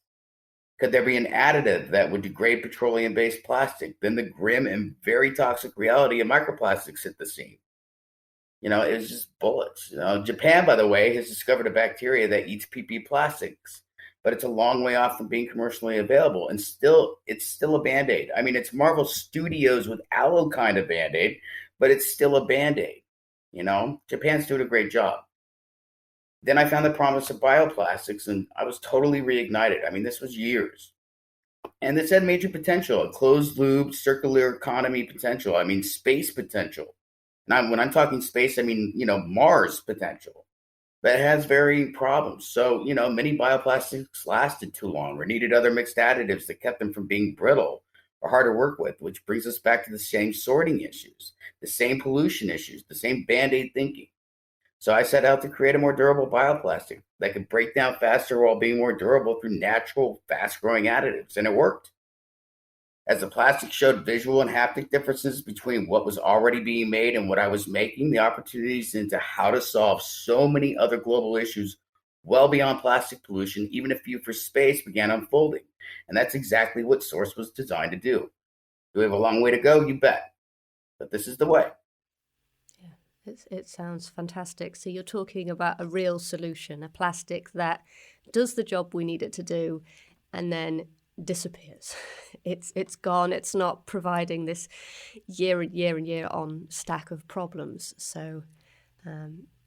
Could there be an additive that would degrade petroleum-based plastic? Then the grim and very toxic reality of microplastics hit the scene. It was just bullets. Japan, by the way, has discovered a bacteria that eats PP plastics, but it's a long way off from being commercially available. And it's still a Band-Aid. I mean, it's Marvel Studios with aloe kind of Band-Aid, but it's still a Band-Aid. Japan's doing a great job. Then I found the promise of bioplastics, and I was totally reignited. I mean, this was years. And this had major potential, a closed loop, circular economy potential. I mean, space potential. And when I'm talking space, I mean, Mars potential. But it has varying problems. So, many bioplastics lasted too long or needed other mixed additives that kept them from being brittle or hard to work with, which brings us back to the same sorting issues, the same pollution issues, the same Band-Aid thinking. So I set out to create a more durable bioplastic that could break down faster while being more durable through natural, fast-growing additives, and it worked. As the plastic showed visual and haptic differences between what was already being made and what I was making, the opportunities into how to solve so many other global issues well beyond plastic pollution, even a few for space, began unfolding. And that's exactly what Source was designed to do. Do we have a long way to go? You bet. But this is the way. Yeah, it sounds fantastic. So you're talking about a real solution, a plastic that does the job we need it to do and then disappears. It's gone. It's not providing this year and year and year on stack of problems. So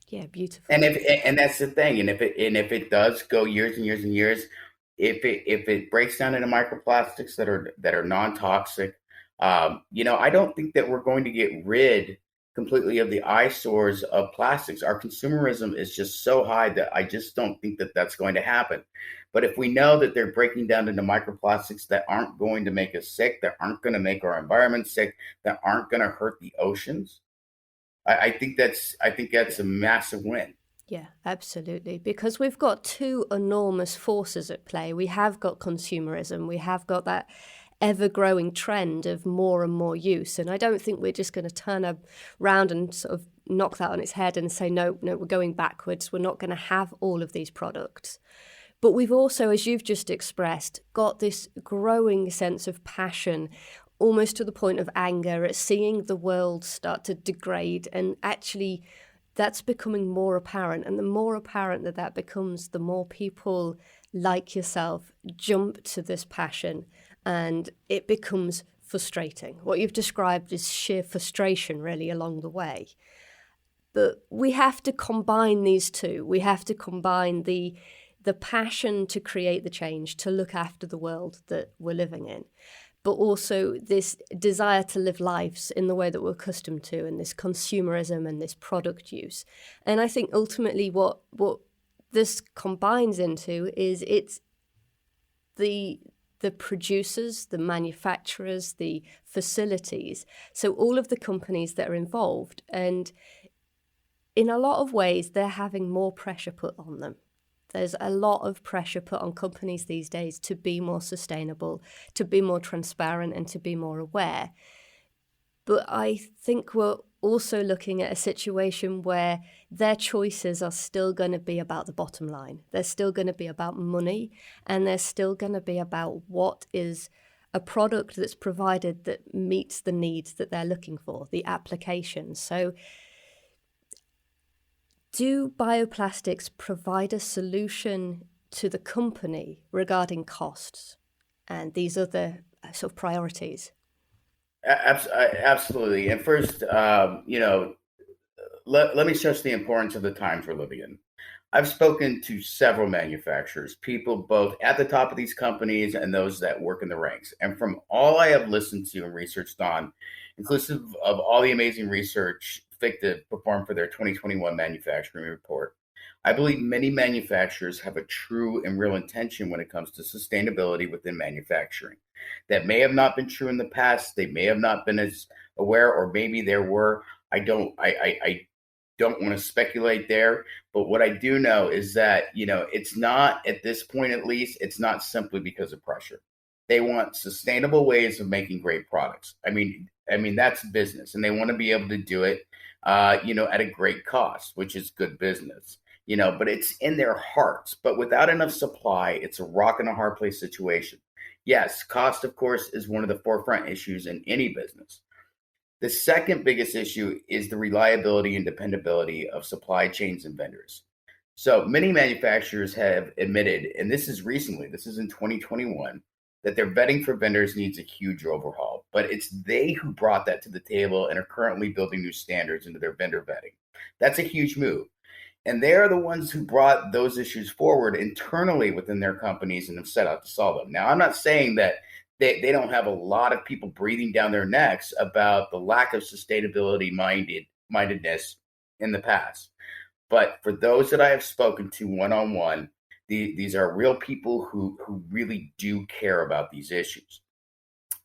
yeah, beautiful. And that's the thing. And if it does go years and years and years, if it breaks down into microplastics that are non-toxic, I don't think that we're going to get rid completely of the eyesores of plastics. Our consumerism is just so high that I just don't think that that's going to happen. But if we know that they're breaking down into microplastics that aren't going to make us sick, that aren't going to make our environment sick, that aren't going to hurt the oceans, I think that's a massive win. Yeah, absolutely. Because we've got two enormous forces at play. We have got consumerism. We have got that ever-growing trend of more and more use. And I don't think we're just going to turn around and sort of knock that on its head and say, no, we're going backwards. We're not going to have all of these products. But we've also, as you've just expressed, got this growing sense of passion, almost to the point of anger, at seeing the world start to degrade and actually that's becoming more apparent. And the more apparent that that becomes, the more people like yourself jump to this passion, and it becomes frustrating. What you've described is sheer frustration, really, along the way. But we have to combine these two. We have to combine the passion to create the change, to look after the world that we're living in, but also this desire to live lives in the way that we're accustomed to, and this consumerism and this product use. And I think ultimately what this combines into is it's the producers, the manufacturers, the facilities, so all of the companies that are involved. And in a lot of ways, they're having more pressure put on them. There's a lot of pressure put on companies these days to be more sustainable, to be more transparent, and to be more aware. But I think we're also looking at a situation where their choices are still going to be about the bottom line. They're still going to be about money, and they're still going to be about what is a product that's provided that meets the needs that they're looking for, the application. So do bioplastics provide a solution to the company regarding costs and these other sort of priorities? Absolutely. And first, let me stress the importance of the times we're living in. I've spoken to several manufacturers, people both at the top of these companies and those that work in the ranks. And from all I have listened to and researched on, inclusive of all the amazing research Fictive performed for their 2021 manufacturing report, I believe many manufacturers have a true and real intention when it comes to sustainability within manufacturing. That may have not been true in the past. They may have not been as aware, or maybe there were. I don't want to speculate there, but what I do know is that, it's not, at this point at least, it's not simply because of pressure. They want sustainable ways of making great products. I mean that's business, and they want to be able to do it, at a great cost, which is good business. But it's in their hearts. But without enough supply, it's a rock and a hard place situation. Yes, cost, of course, is one of the forefront issues in any business. The second biggest issue is the reliability and dependability of supply chains and vendors. So many manufacturers have admitted, and this is recently, this is in 2021, that their vetting for vendors needs a huge overhaul. But it's they who brought that to the table and are currently building new standards into their vendor vetting. That's a huge move. And they are the ones who brought those issues forward internally within their companies and have set out to solve them. Now, I'm not saying that they don't have a lot of people breathing down their necks about the lack of sustainability mindedness in the past. But for those that I have spoken to one-on-one, these are real people who really do care about these issues.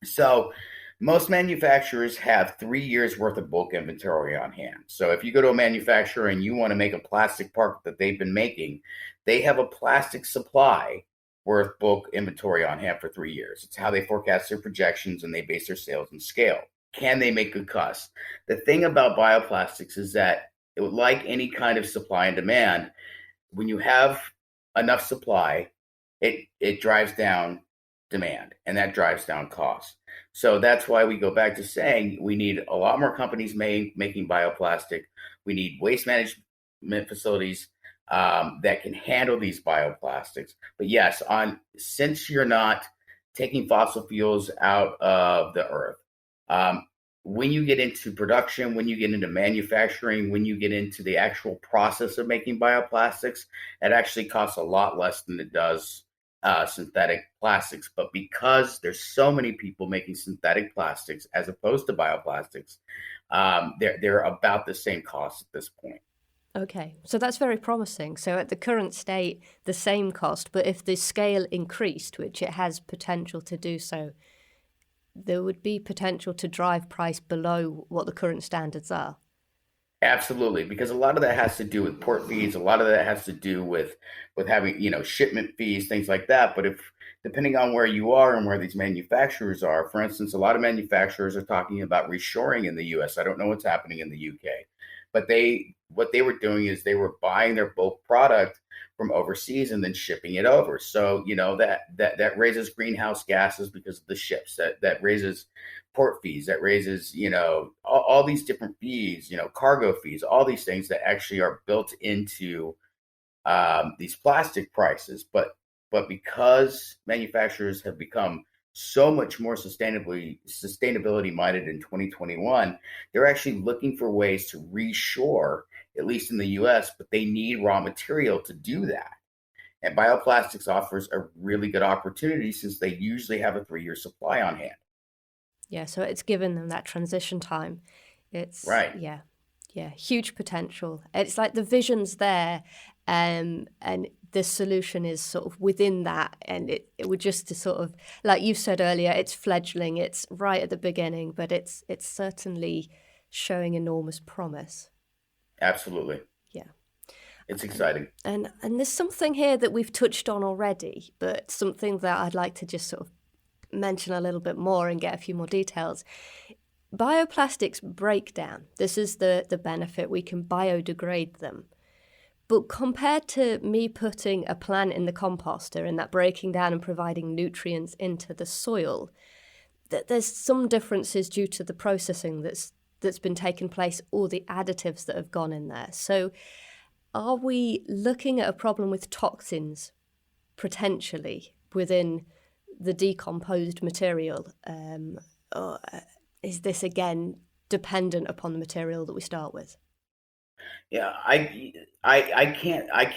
So most manufacturers have 3 years worth of bulk inventory on hand. So if you go to a manufacturer and you want to make a plastic part that they've been making, they have a plastic supply worth bulk inventory on hand for 3 years. It's how they forecast their projections, and they base their sales and scale. Can they make good costs? The thing about bioplastics is that, like any kind of supply and demand, when you have enough supply, it drives down demand, and that drives down costs. So that's why we go back to saying we need a lot more companies making bioplastic. We need waste management facilities that can handle these bioplastics. But yes, since you're not taking fossil fuels out of the earth, when you get into production, when you get into manufacturing, when you get into the actual process of making bioplastics, it actually costs a lot less than it does synthetic plastics. But because there's so many people making synthetic plastics as opposed to bioplastics, they're about the same cost at this point. Okay, so that's very promising. So at the current state, the same cost, but if the scale increased, which it has potential to do so, there would be potential to drive price below what the current standards are. Absolutely, because a lot of that has to do with port fees. A lot of that has to do with having, shipment fees, things like that. But if, depending on where you are and where these manufacturers are, for instance, a lot of manufacturers are talking about reshoring in the U.S. I don't know what's happening in the U.K., but what they were doing is they were buying their bulk product from overseas and then shipping it over. So, that raises greenhouse gases because of the ships. That raises port fees. That raises, all these different fees, cargo fees, all these things that actually are built into these plastic prices. But because manufacturers have become so much more sustainability minded in 2021, they're actually looking for ways to reshore, at least in the US, but they need raw material to do that. And bioplastics offers a really good opportunity since they usually have a 3-year supply on hand. Yeah, so it's given them that transition time. It's, Right. yeah, huge potential. It's like the vision's there, and the solution is sort of within that, and it would just to sort of, like you said earlier, it's fledgling, it's right at the beginning, but it's certainly showing enormous promise. Absolutely. Yeah. It's exciting. And there's something here that we've touched on already, but something that I'd like to just sort of mention a little bit more and get a few more details. Bioplastics break down. This is the benefit. We can biodegrade them. But compared to me putting a plant in the composter and that breaking down and providing nutrients into the soil, there's some differences due to the processing that's been taking place or the additives that have gone in there. So are we looking at a problem with toxins potentially within the decomposed material? Or is this again dependent upon the material that we start with? Yeah, I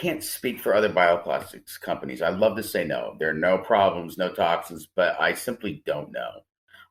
can't speak for other bioplastics companies. I'd love to say no. There are no problems, no toxins, but I simply don't know.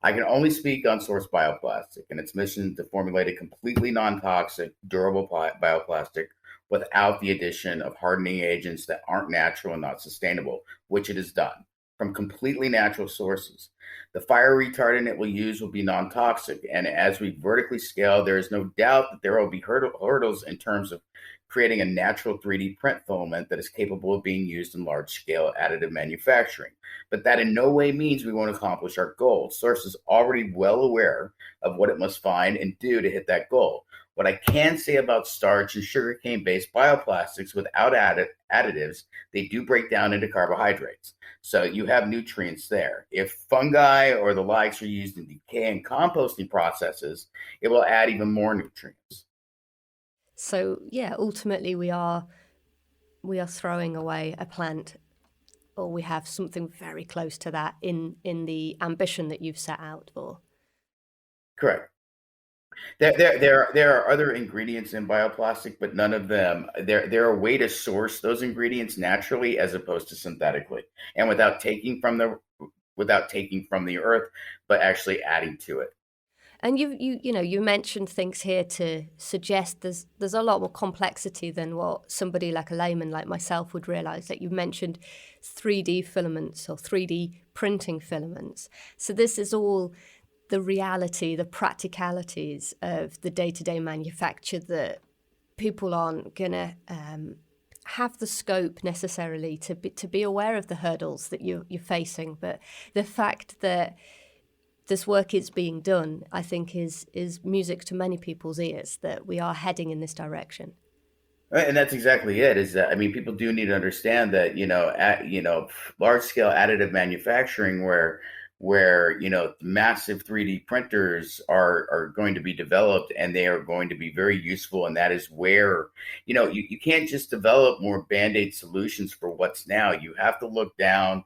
I can only speak on Source Bioplastic and its mission to formulate a completely non-toxic, durable bioplastic without the addition of hardening agents that aren't natural and not sustainable, which it has done from completely natural sources. The fire retardant it will use will be non-toxic, and as we vertically scale, there is no doubt that there will be hurdles in terms of creating a natural 3D print filament that is capable of being used in large-scale additive manufacturing. But that in no way means we won't accomplish our goal. Source is already well aware of what it must find and do to hit that goal. What I can say about starch and sugarcane-based bioplastics without additives, they do break down into carbohydrates. So you have nutrients there. If fungi or the likes are used in decay and composting processes, it will add even more nutrients. So yeah, ultimately we are throwing away a plant, or we have something very close to that in the ambition that you've set out for. Correct. There are other ingredients in bioplastic, but none of them. There are a way to source those ingredients naturally as opposed to synthetically, and without taking from the earth, but actually adding to it. And you mentioned things here to suggest there's a lot more complexity than what somebody like a layman like myself would realize. That you mentioned 3D filaments or 3D printing filaments. So this is all the reality, the practicalities of the day-to-day manufacture that people aren't gonna have the scope necessarily to be aware of the hurdles that you're facing. But the fact that this work is being done, I think, is music to many people's ears, that we are heading in this direction. Right, and that's exactly it. Is that people do need to understand that large scale additive manufacturing where massive 3D printers are going to be developed and they are going to be very useful, and that is where you can't just develop more band-aid solutions for what's now. You have to look down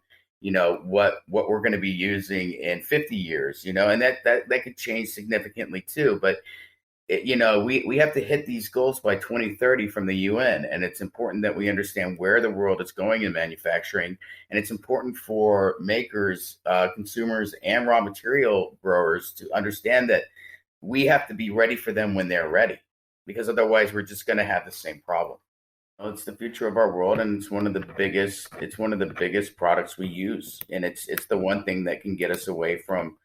what we're going to be using in 50 years, and that could change significantly too. But we have to hit these goals by 2030 from the UN, and it's important that we understand where the world is going in manufacturing, and it's important for makers, consumers, and raw material growers to understand that we have to be ready for them when they're ready, because otherwise we're just going to have the same problem. Well, it's the future of our world, and it's one of the biggest products we use, and it's the one thing that can get us away from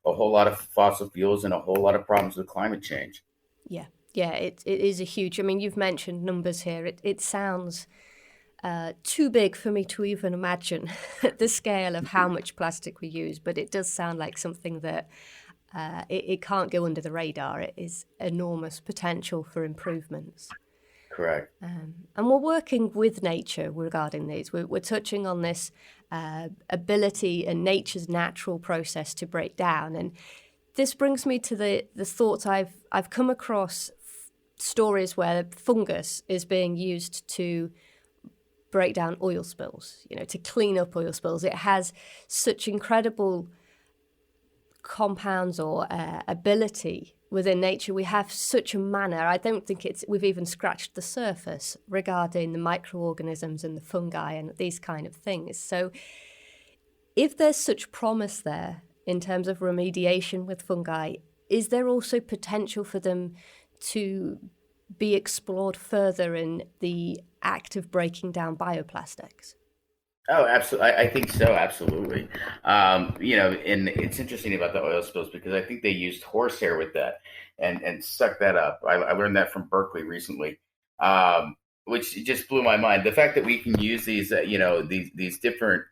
a whole lot of fossil fuels and a whole lot of problems with climate change. Yeah, it is a huge. I mean, you've mentioned numbers here. It sounds too big for me to even imagine the scale of how much plastic we use, but it does sound like something that it can't go under the radar. It is enormous potential for improvements. Correct. And we're working with nature regarding these. We're touching on this ability and nature's natural process to break down. And this brings me to the thoughts I've come across stories where fungus is being used to break down oil spills, to clean up oil spills. It has such incredible compounds or ability within nature. We have such a manner. I don't think we've even scratched the surface regarding the microorganisms and the fungi and these kind of things. So if there's such promise there in terms of remediation with fungi, is there also potential for them to be explored further in the act of breaking down bioplastics? Oh, absolutely. I think so. Absolutely. And it's interesting about the oil spills because I think they used horsehair with that and sucked that up. I learned that from Berkeley recently, which just blew my mind. The fact that we can use these, these different.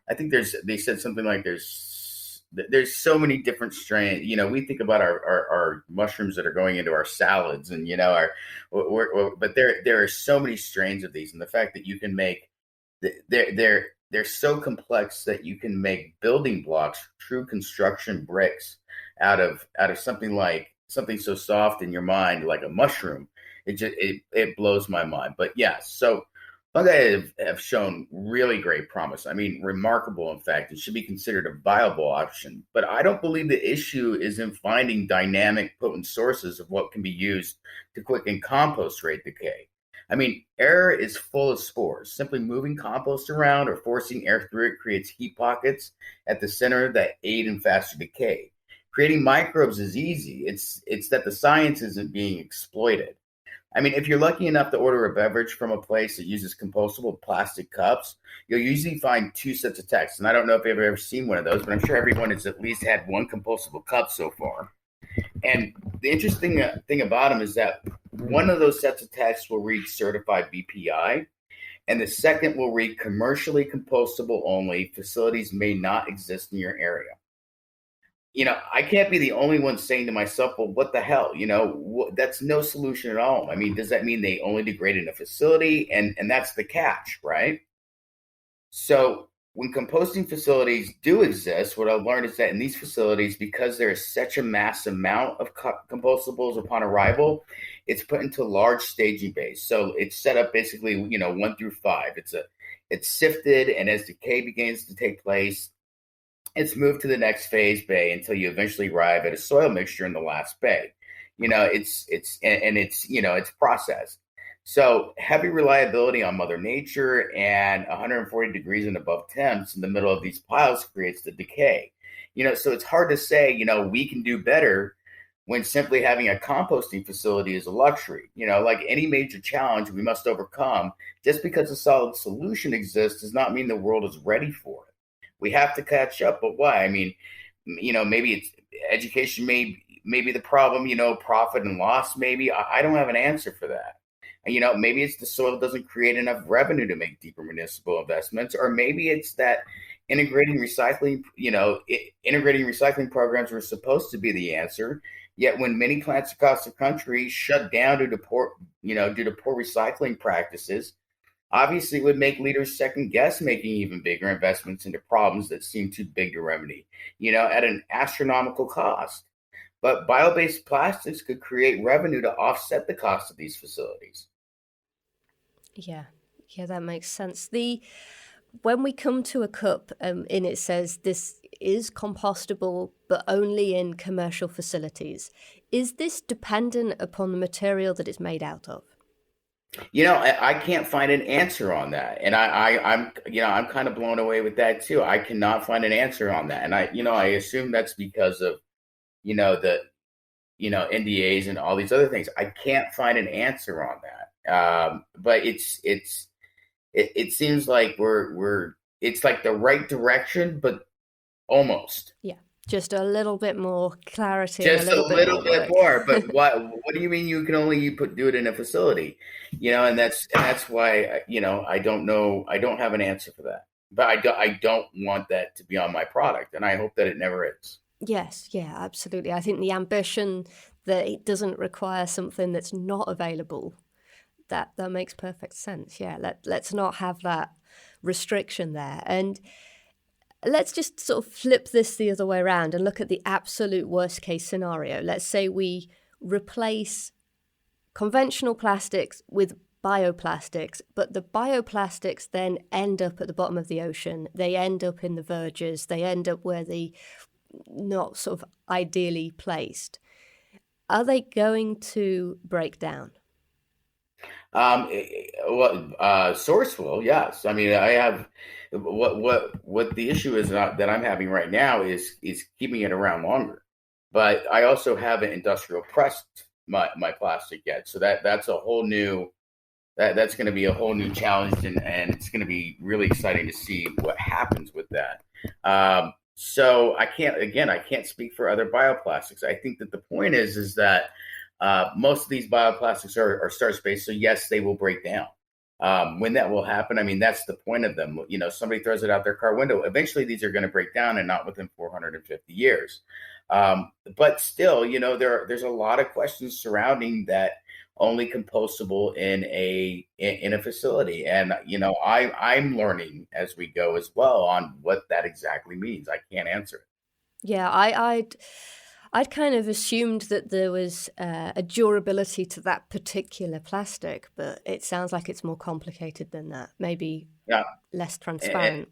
I think they said something like there's so many different strains. We think about our mushrooms that are going into our salads, and but there are so many strains of these, and the fact that you can make they're so complex that you can make building blocks, true construction bricks out of something so soft in your mind like a mushroom. It blows my mind. But yeah, so fungi have shown really great promise. I mean, remarkable, in fact. It should be considered a viable option. But I don't believe the issue is in finding dynamic, potent sources of what can be used to quicken compost rate decay. I mean, air is full of spores. Simply moving compost around or forcing air through it creates heat pockets at the center that aid in faster decay. Creating microbes is easy. It's that the science isn't being exploited. I mean, if you're lucky enough to order a beverage from a place that uses compostable plastic cups, you'll usually find two sets of text. And I don't know if you've ever seen one of those, but I'm sure everyone has at least had one compostable cup so far. And the interesting thing about them is that one of those sets of text will read certified BPI, and the second will read commercially compostable only. Facilities may not exist in your area. I can't be the only one saying to myself, well, what the hell? That's no solution at all. I mean, does that mean they only degrade in a facility? And that's the catch, right? So when composting facilities do exist, what I've learned is that in these facilities, because there is such a mass amount of compostables upon arrival, it's put into large staging bays. So it's set up basically, 1 through 5. It's sifted, and as decay begins to take place, it's moved to the next phase bay until you eventually arrive at a soil mixture in the last bay. It's processed. So heavy reliability on Mother Nature and 140 degrees and above temps in the middle of these piles creates the decay. So it's hard to say, we can do better when simply having a composting facility is a luxury. Like any major challenge we must overcome, just because a solid solution exists does not mean the world is ready for it. We have to catch up, but why? I mean, maybe it's education, maybe the problem, profit and loss, maybe. I don't have an answer for that. Maybe it's the soil doesn't create enough revenue to make deeper municipal investments, or maybe it's that integrating recycling programs were supposed to be the answer. Yet when many plants across the country shut down due to poor recycling practices, obviously it would make leaders second guess making even bigger investments into problems that seem too big to remedy, at an astronomical cost. But bio-based plastics could create revenue to offset the cost of these facilities. Yeah, that makes sense. When we come to a cup and it says this is compostable, but only in commercial facilities, is this dependent upon the material that it's made out of? I can't find an answer on that, and I'm kind of blown away with that too. I cannot find an answer on that, and I assume that's because of the NDAs and all these other things. I can't find an answer on that. But it seems like it's like the right direction, but almost. Yeah, just a little bit more clarity. Just a little bit more. But what do you mean you can only do it in a facility? And that's why I don't know. I don't have an answer for that. But I don't want that to be on my product, and I hope that it never is. Yes, yeah, absolutely. I think the ambition that it doesn't require something that's not available, That makes perfect sense. Yeah, let's not have that restriction there. And let's just sort of flip this the other way around and look at the absolute worst case scenario. Let's say we replace conventional plastics with bioplastics, but the bioplastics then end up at the bottom of the ocean. They end up in the verges. They end up where they not sort of ideally placed. Are they going to break down? Source will, yes. I mean, I have what the issue is that I'm having right now is keeping it around longer. But I also haven't industrial pressed my plastic yet, so that's a whole new that's going to be a whole new challenge, and it's going to be really exciting to see what happens with that. So I can't speak for other bioplastics. I think that the point is that most of these bioplastics are starch based, so yes, they will break down. When that will happen, I mean, that's the point of them. You know, somebody throws it out their car window. Eventually, these are going to break down, and not within 450 years. But still, you know, there's a lot of questions surrounding that only compostable in a facility, and you know, I'm learning as we go as well on what that exactly means. I can't answer it. Yeah, I'd kind of assumed that there was a durability to that particular plastic, but it sounds like it's more complicated than that. Maybe Yeah, less eh, transparent.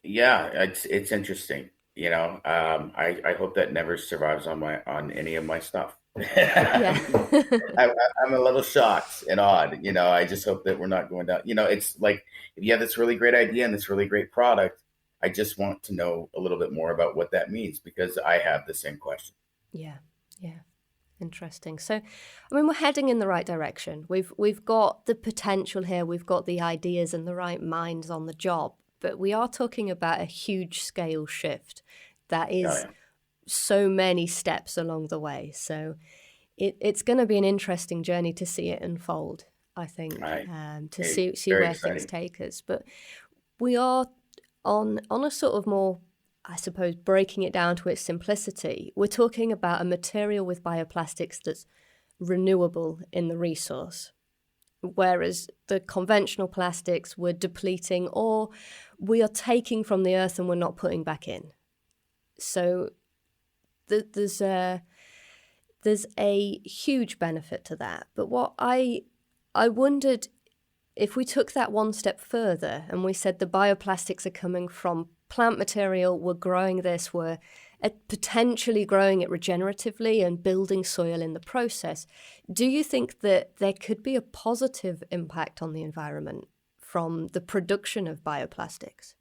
yeah, it's interesting. You know, I hope that never survives on any of my stuff. Yeah. I, I'm a little shocked and odd. You know, I just hope that we're not going down. You know, it's like if you have this really great idea and this really great product, I just want to know a little bit more about what that means because I have the same question. Yeah. Yeah. Interesting. So, I mean, we're heading in the right direction. We've got the potential here. We've got the ideas and the right minds on the job. But we are talking about a huge scale shift that Oh is yeah, so many steps along the way. So it's going to be an interesting journey to see it unfold, I think, right. to It's see very where things exciting. take us. But we are on a sort of more, I suppose, breaking it down to its simplicity. We're talking about a material with bioplastics that's renewable in the resource, whereas the conventional plastics we're depleting or we are taking from the earth and we're not putting back in. So there's a huge benefit to that. But what I wondered, if we took that one step further and we said the bioplastics are coming from plant material, we're growing this, we're potentially growing it regeneratively and building soil in the process, do you think that there could be a positive impact on the environment from the production of bioplastics?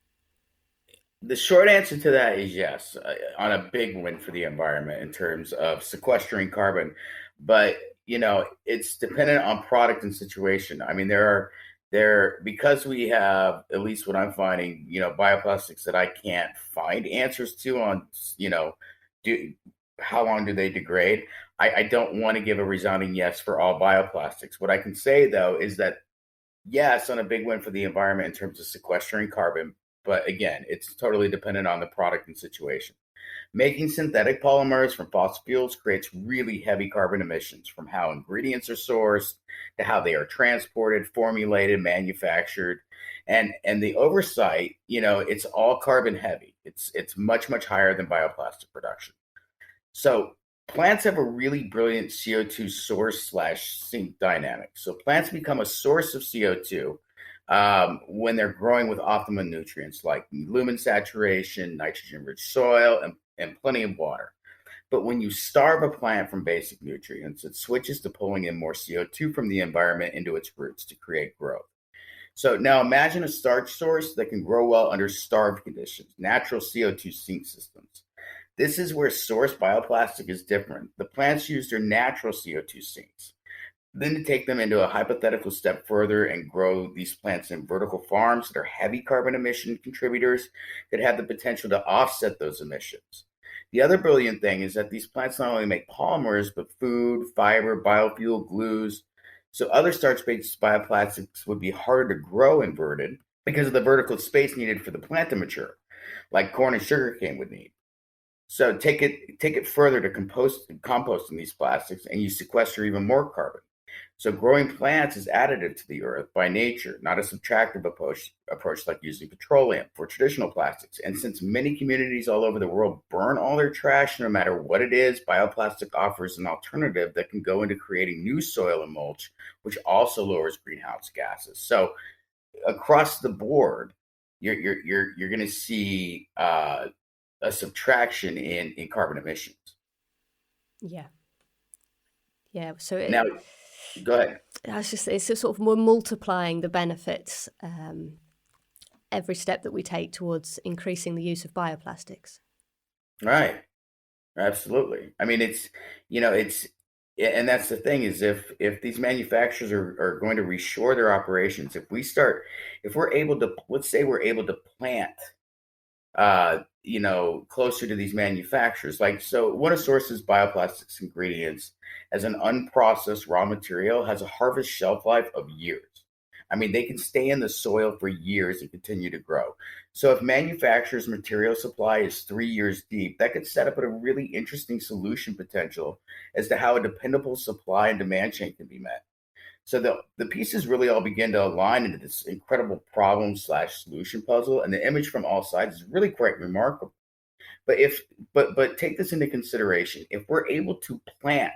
The short answer to that is yes, on a big win for the environment in terms of sequestering carbon. But you know, it's dependent on product and situation. I mean, there because we have at least what I'm finding, you know, bioplastics that I can't find answers to on, you know, do how long do they degrade? I don't want to give a resounding yes for all bioplastics. What I can say though is that yes, on a big win for the environment in terms of sequestering carbon. But again, it's totally dependent on the product and situation. Making synthetic polymers from fossil fuels creates really heavy carbon emissions from how ingredients are sourced to how they are transported, formulated, manufactured. And the oversight, you know, it's all carbon heavy. It's much higher than bioplastic production. So plants have a really brilliant CO2 source slash sink dynamic. So plants become a source of CO2 when they're growing with optimum nutrients like lumen saturation, nitrogen rich soil, and plenty of water. But when you starve a plant from basic nutrients, it switches to pulling in more CO2 from the environment into its roots to create growth. So now imagine a starch source that can grow well under starved conditions, natural CO2 sink systems. This is where source bioplastic is different. The plants use their natural CO2 sinks. Then to take them into a hypothetical step further and grow these plants in vertical farms that are heavy carbon emission contributors that have the potential to offset those emissions. The other brilliant thing is that these plants not only make polymers, but food, fiber, biofuel, glues. So other starch-based bioplastics would be harder to grow inverted because of the vertical space needed for the plant to mature, like corn and sugarcane would need. So take it further to composting these plastics, and you sequester even more carbon. So growing plants is additive to the earth by nature, not a subtractive approach like using petroleum for traditional plastics. And since many communities all over the world burn all their trash, no matter what it is, bioplastic offers an alternative that can go into creating new soil and mulch, which also lowers greenhouse gases. So across the board, you're going to see a subtraction in carbon emissions. Yeah. Yeah. So Now, go ahead. It's just sort of we're multiplying the benefits every step that we take towards increasing the use of bioplastics. Right. Absolutely. I mean, and that's the thing is if these manufacturers are going to reshore their operations, if we're able to, let's say we're able to plant, closer to these manufacturers, like, so one of Source's bioplastics ingredients as an unprocessed raw material has a harvest shelf life of years. I mean, they can stay in the soil for years and continue to grow. So if manufacturers' material supply is 3 years deep, that could set up a really interesting solution potential as to how a dependable supply and demand chain can be met. So the pieces really all begin to align into this incredible problem/solution puzzle, and the image from all sides is really quite remarkable. But take this into consideration. If we're able to plant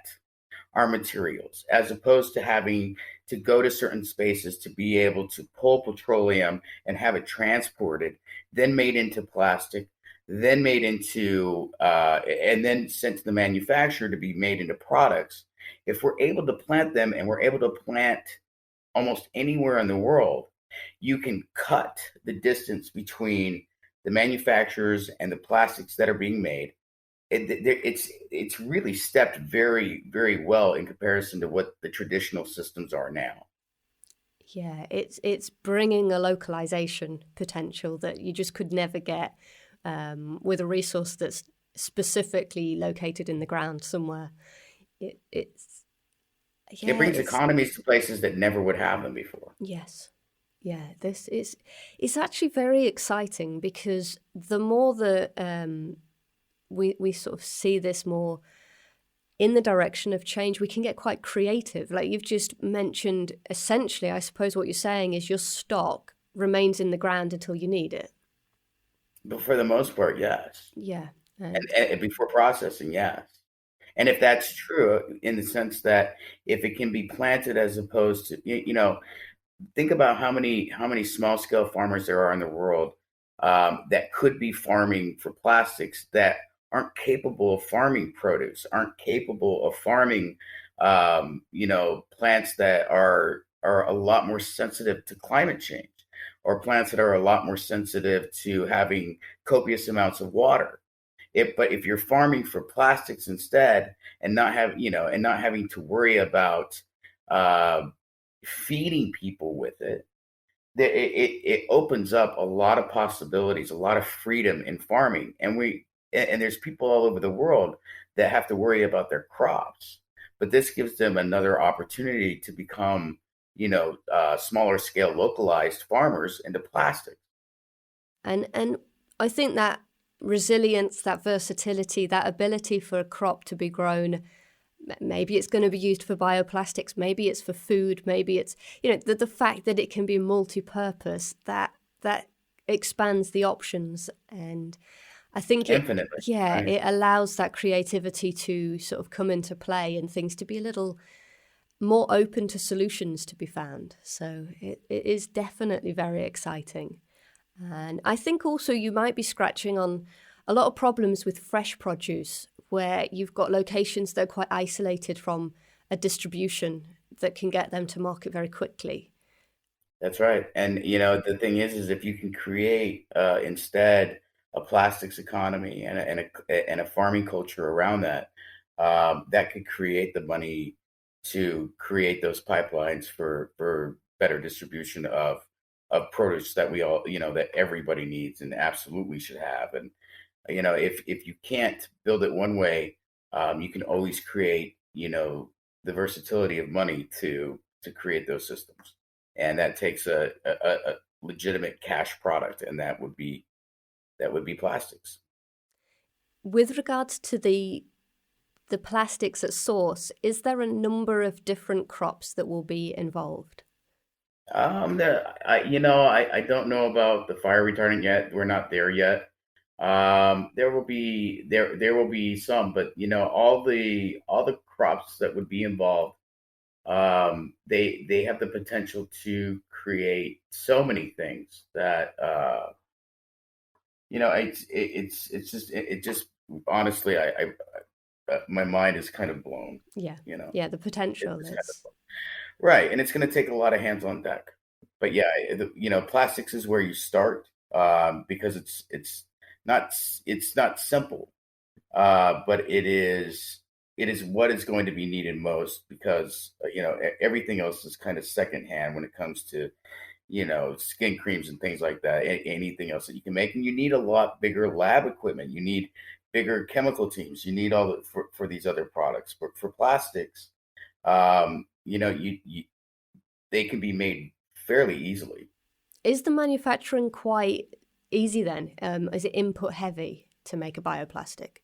our materials, as opposed to having to go to certain spaces to be able to pull petroleum and have it transported, then made into plastic, then made into, and then sent to the manufacturer to be made into products. If we're able to plant them and we're able to plant almost anywhere in the world, you can cut the distance between the manufacturers and the plastics that are being made. It's really stepped very, very well in comparison to what the traditional systems are now. Yeah, it's bringing a localization potential that you just could never get with a resource that's specifically located in the ground somewhere. It brings economies to places that never would have them before. Yes. Yeah, it's actually very exciting because the more that we sort of see this more in the direction of change, we can get quite creative. Like you've just mentioned, essentially, I suppose what you're saying is your stock remains in the ground until you need it. But for the most part, yes. Yeah. And before processing, yes. And if that's true, in the sense that if it can be planted as opposed to, think about how many small scale farmers there are in the world that could be farming for plastics that aren't capable of farming produce, aren't capable of farming, plants that are a lot more sensitive to climate change, or plants that are a lot more sensitive to having copious amounts of water. But if you're farming for plastics instead, and not having to worry about feeding people with it, it opens up a lot of possibilities, a lot of freedom in farming. And there's people all over the world that have to worry about their crops, but this gives them another opportunity to become, smaller scale localized farmers into plastics. And I think that resilience, that versatility, that ability for a crop to be grown, maybe it's going to be used for bioplastics, maybe it's for food, maybe it's, the fact that it can be multi-purpose, that expands the options. And I think infinitely. It allows that creativity to sort of come into play and things to be a little more open to solutions to be found. So it is definitely very exciting. And I think also you might be scratching on a lot of problems with fresh produce, where you've got locations that are quite isolated from a distribution that can get them to market very quickly. That's right. And, the thing is if you can create instead a plastics economy and a farming culture around that, that could create the money to create those pipelines for better distribution of produce that we all, that everybody needs and absolutely should have. And, if you can't build it one way, you can always create, the versatility of money to create those systems. And that takes a legitimate cash product, and that would be plastics. With regards to the the plastics at source, is there a number of different crops that will be involved? I don't know about the fire retardant yet. We're not there yet. There will be some, but all the crops that would be involved, they have the potential to create so many things that it's just honestly, my mind is kind of blown. Yeah, You know, the potential it's kind of is. right, and it's going to take a lot of hands on deck. But yeah, plastics is where you start, because it's not simple, but it is what is going to be needed most, because everything else is kind of secondhand when it comes to skin creams and things like that. Anything else that you can make, and you need a lot bigger lab equipment. You need bigger chemical teams. You need all for these other products. But for plastics, they can be made fairly easily. Is the manufacturing quite easy then? Is it input heavy to make a bioplastic?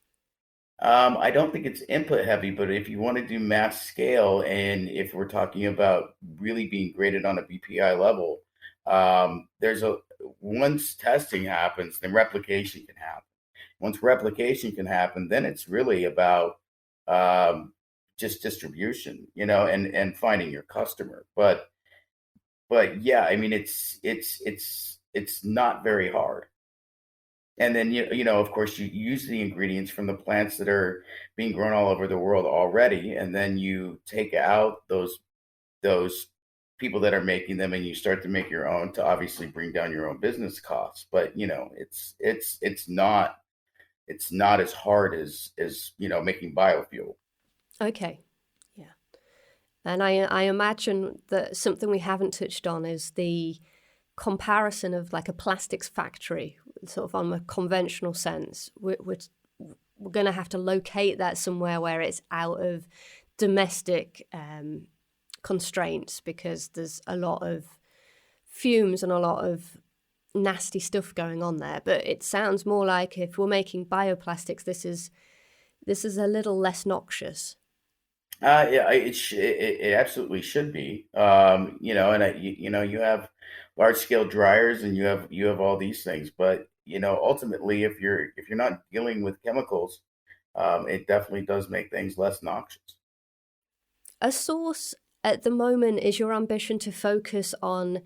I don't think it's input heavy, but if you want to do mass scale, and if we're talking about really being graded on a BPI level, once testing happens, then replication can happen. Once replication can happen, then it's really about just distribution, and finding your customer. But yeah, I mean, it's not very hard. And then of course, you use the ingredients from the plants that are being grown all over the world already, and then you take out those people that are making them, and you start to make your own, to obviously bring down your own business costs. But it's not as hard as making biofuel. Okay, yeah. And I imagine that something we haven't touched on is the comparison of like a plastics factory, sort of on a conventional sense. We're going to have to locate that somewhere where it's out of domestic constraints, because there's a lot of fumes and a lot of nasty stuff going on there. But it sounds more like, if we're making bioplastics, this is a little less noxious. Yeah, it absolutely should be. And you have large scale dryers, and you have all these things. But ultimately, if you're not dealing with chemicals, it definitely does make things less noxious. A Source, at the moment, is your ambition to focus on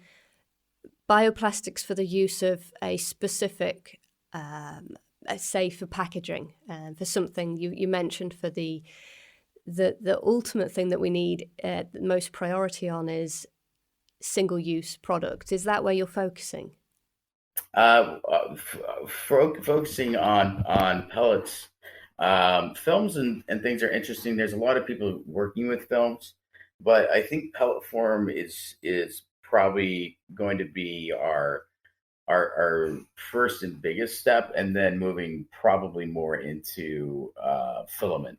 bioplastics for the use of a specific, say, for packaging, for something you mentioned, for the ultimate thing that we need the most priority on is single-use products. Is that where you're focusing? Focusing on pellets, films and things are interesting. There's a lot of people working with films, but I think pellet form is probably going to be our first and biggest step, and then moving probably more into filament.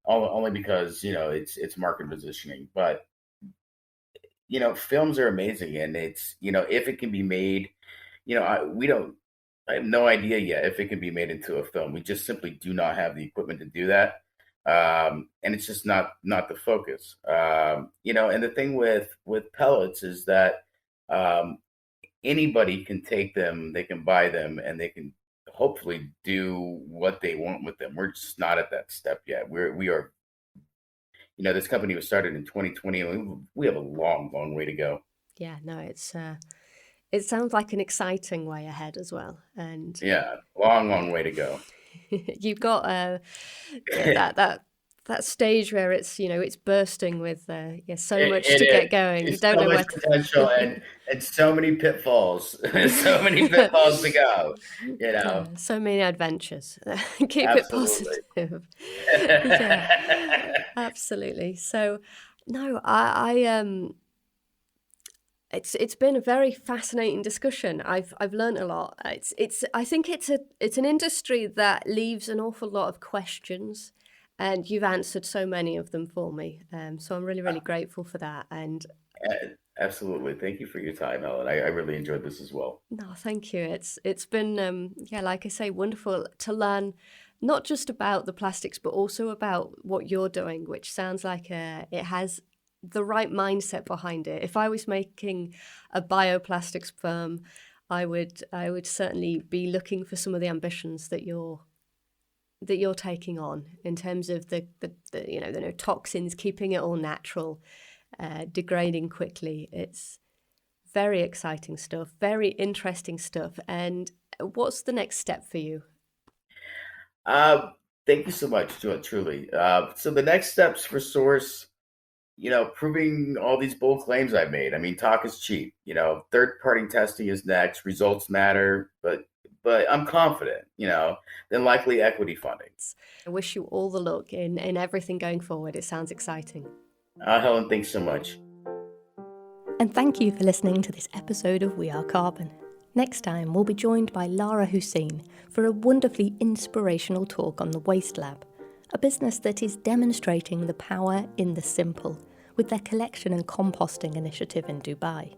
Only because it's market positioning. But films are amazing, and it's if it can be made, I have no idea yet if it can be made into a film. We just simply do not have the equipment to do that, and it's just not the focus. And the thing with pellets is that anybody can take them, they can buy them, and they can hopefully do what they want with them. We're just not at that step yet. We are, this company was started in 2020, and we have a long way to go. Yeah, no, it sounds like an exciting way ahead as well. And yeah, long way to go. You've got that stage where it's it's bursting with so much to get going. You don't know where to... potential and so many pitfalls, so many pitfalls to go. So many adventures. Keep Absolutely. it positive. Yeah, absolutely. So, no, I it's been a very fascinating discussion. I've learned a lot. I think it's an industry that leaves an awful lot of questions. And you've answered so many of them for me. So I'm really, really grateful for that. And Absolutely. Thank you for your time, Ellen. I really enjoyed this as well. No, thank you. It's been yeah, like I say, wonderful to learn not just about the plastics, but also about what you're doing, which sounds like it has the right mindset behind it. If I was making a bioplastics firm, I would certainly be looking for some of the ambitions that you're taking on in terms of the the toxins, keeping it all natural, degrading quickly. It's very exciting stuff, very interesting stuff. And what's the next step for you? Uh, Thank you so much, truly. So the next steps for Source, proving all these bold claims I made. I mean, talk is cheap. Third-party testing is next. Results matter, but I'm confident. Then likely equity funding. I wish you all the luck in everything going forward. It sounds exciting. Helen, thanks so much. And thank you for listening to this episode of We Are Carbon. Next time, we'll be joined by Lara Hussein for a wonderfully inspirational talk on the Waste Lab, a business that is demonstrating the power in the simple with their collection and composting initiative in Dubai.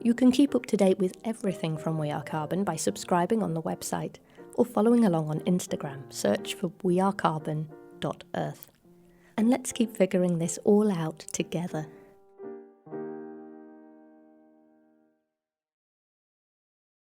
You can keep up to date with everything from We Are Carbon by subscribing on the website or following along on Instagram. Search for wearecarbon.earth. And let's keep figuring this all out together.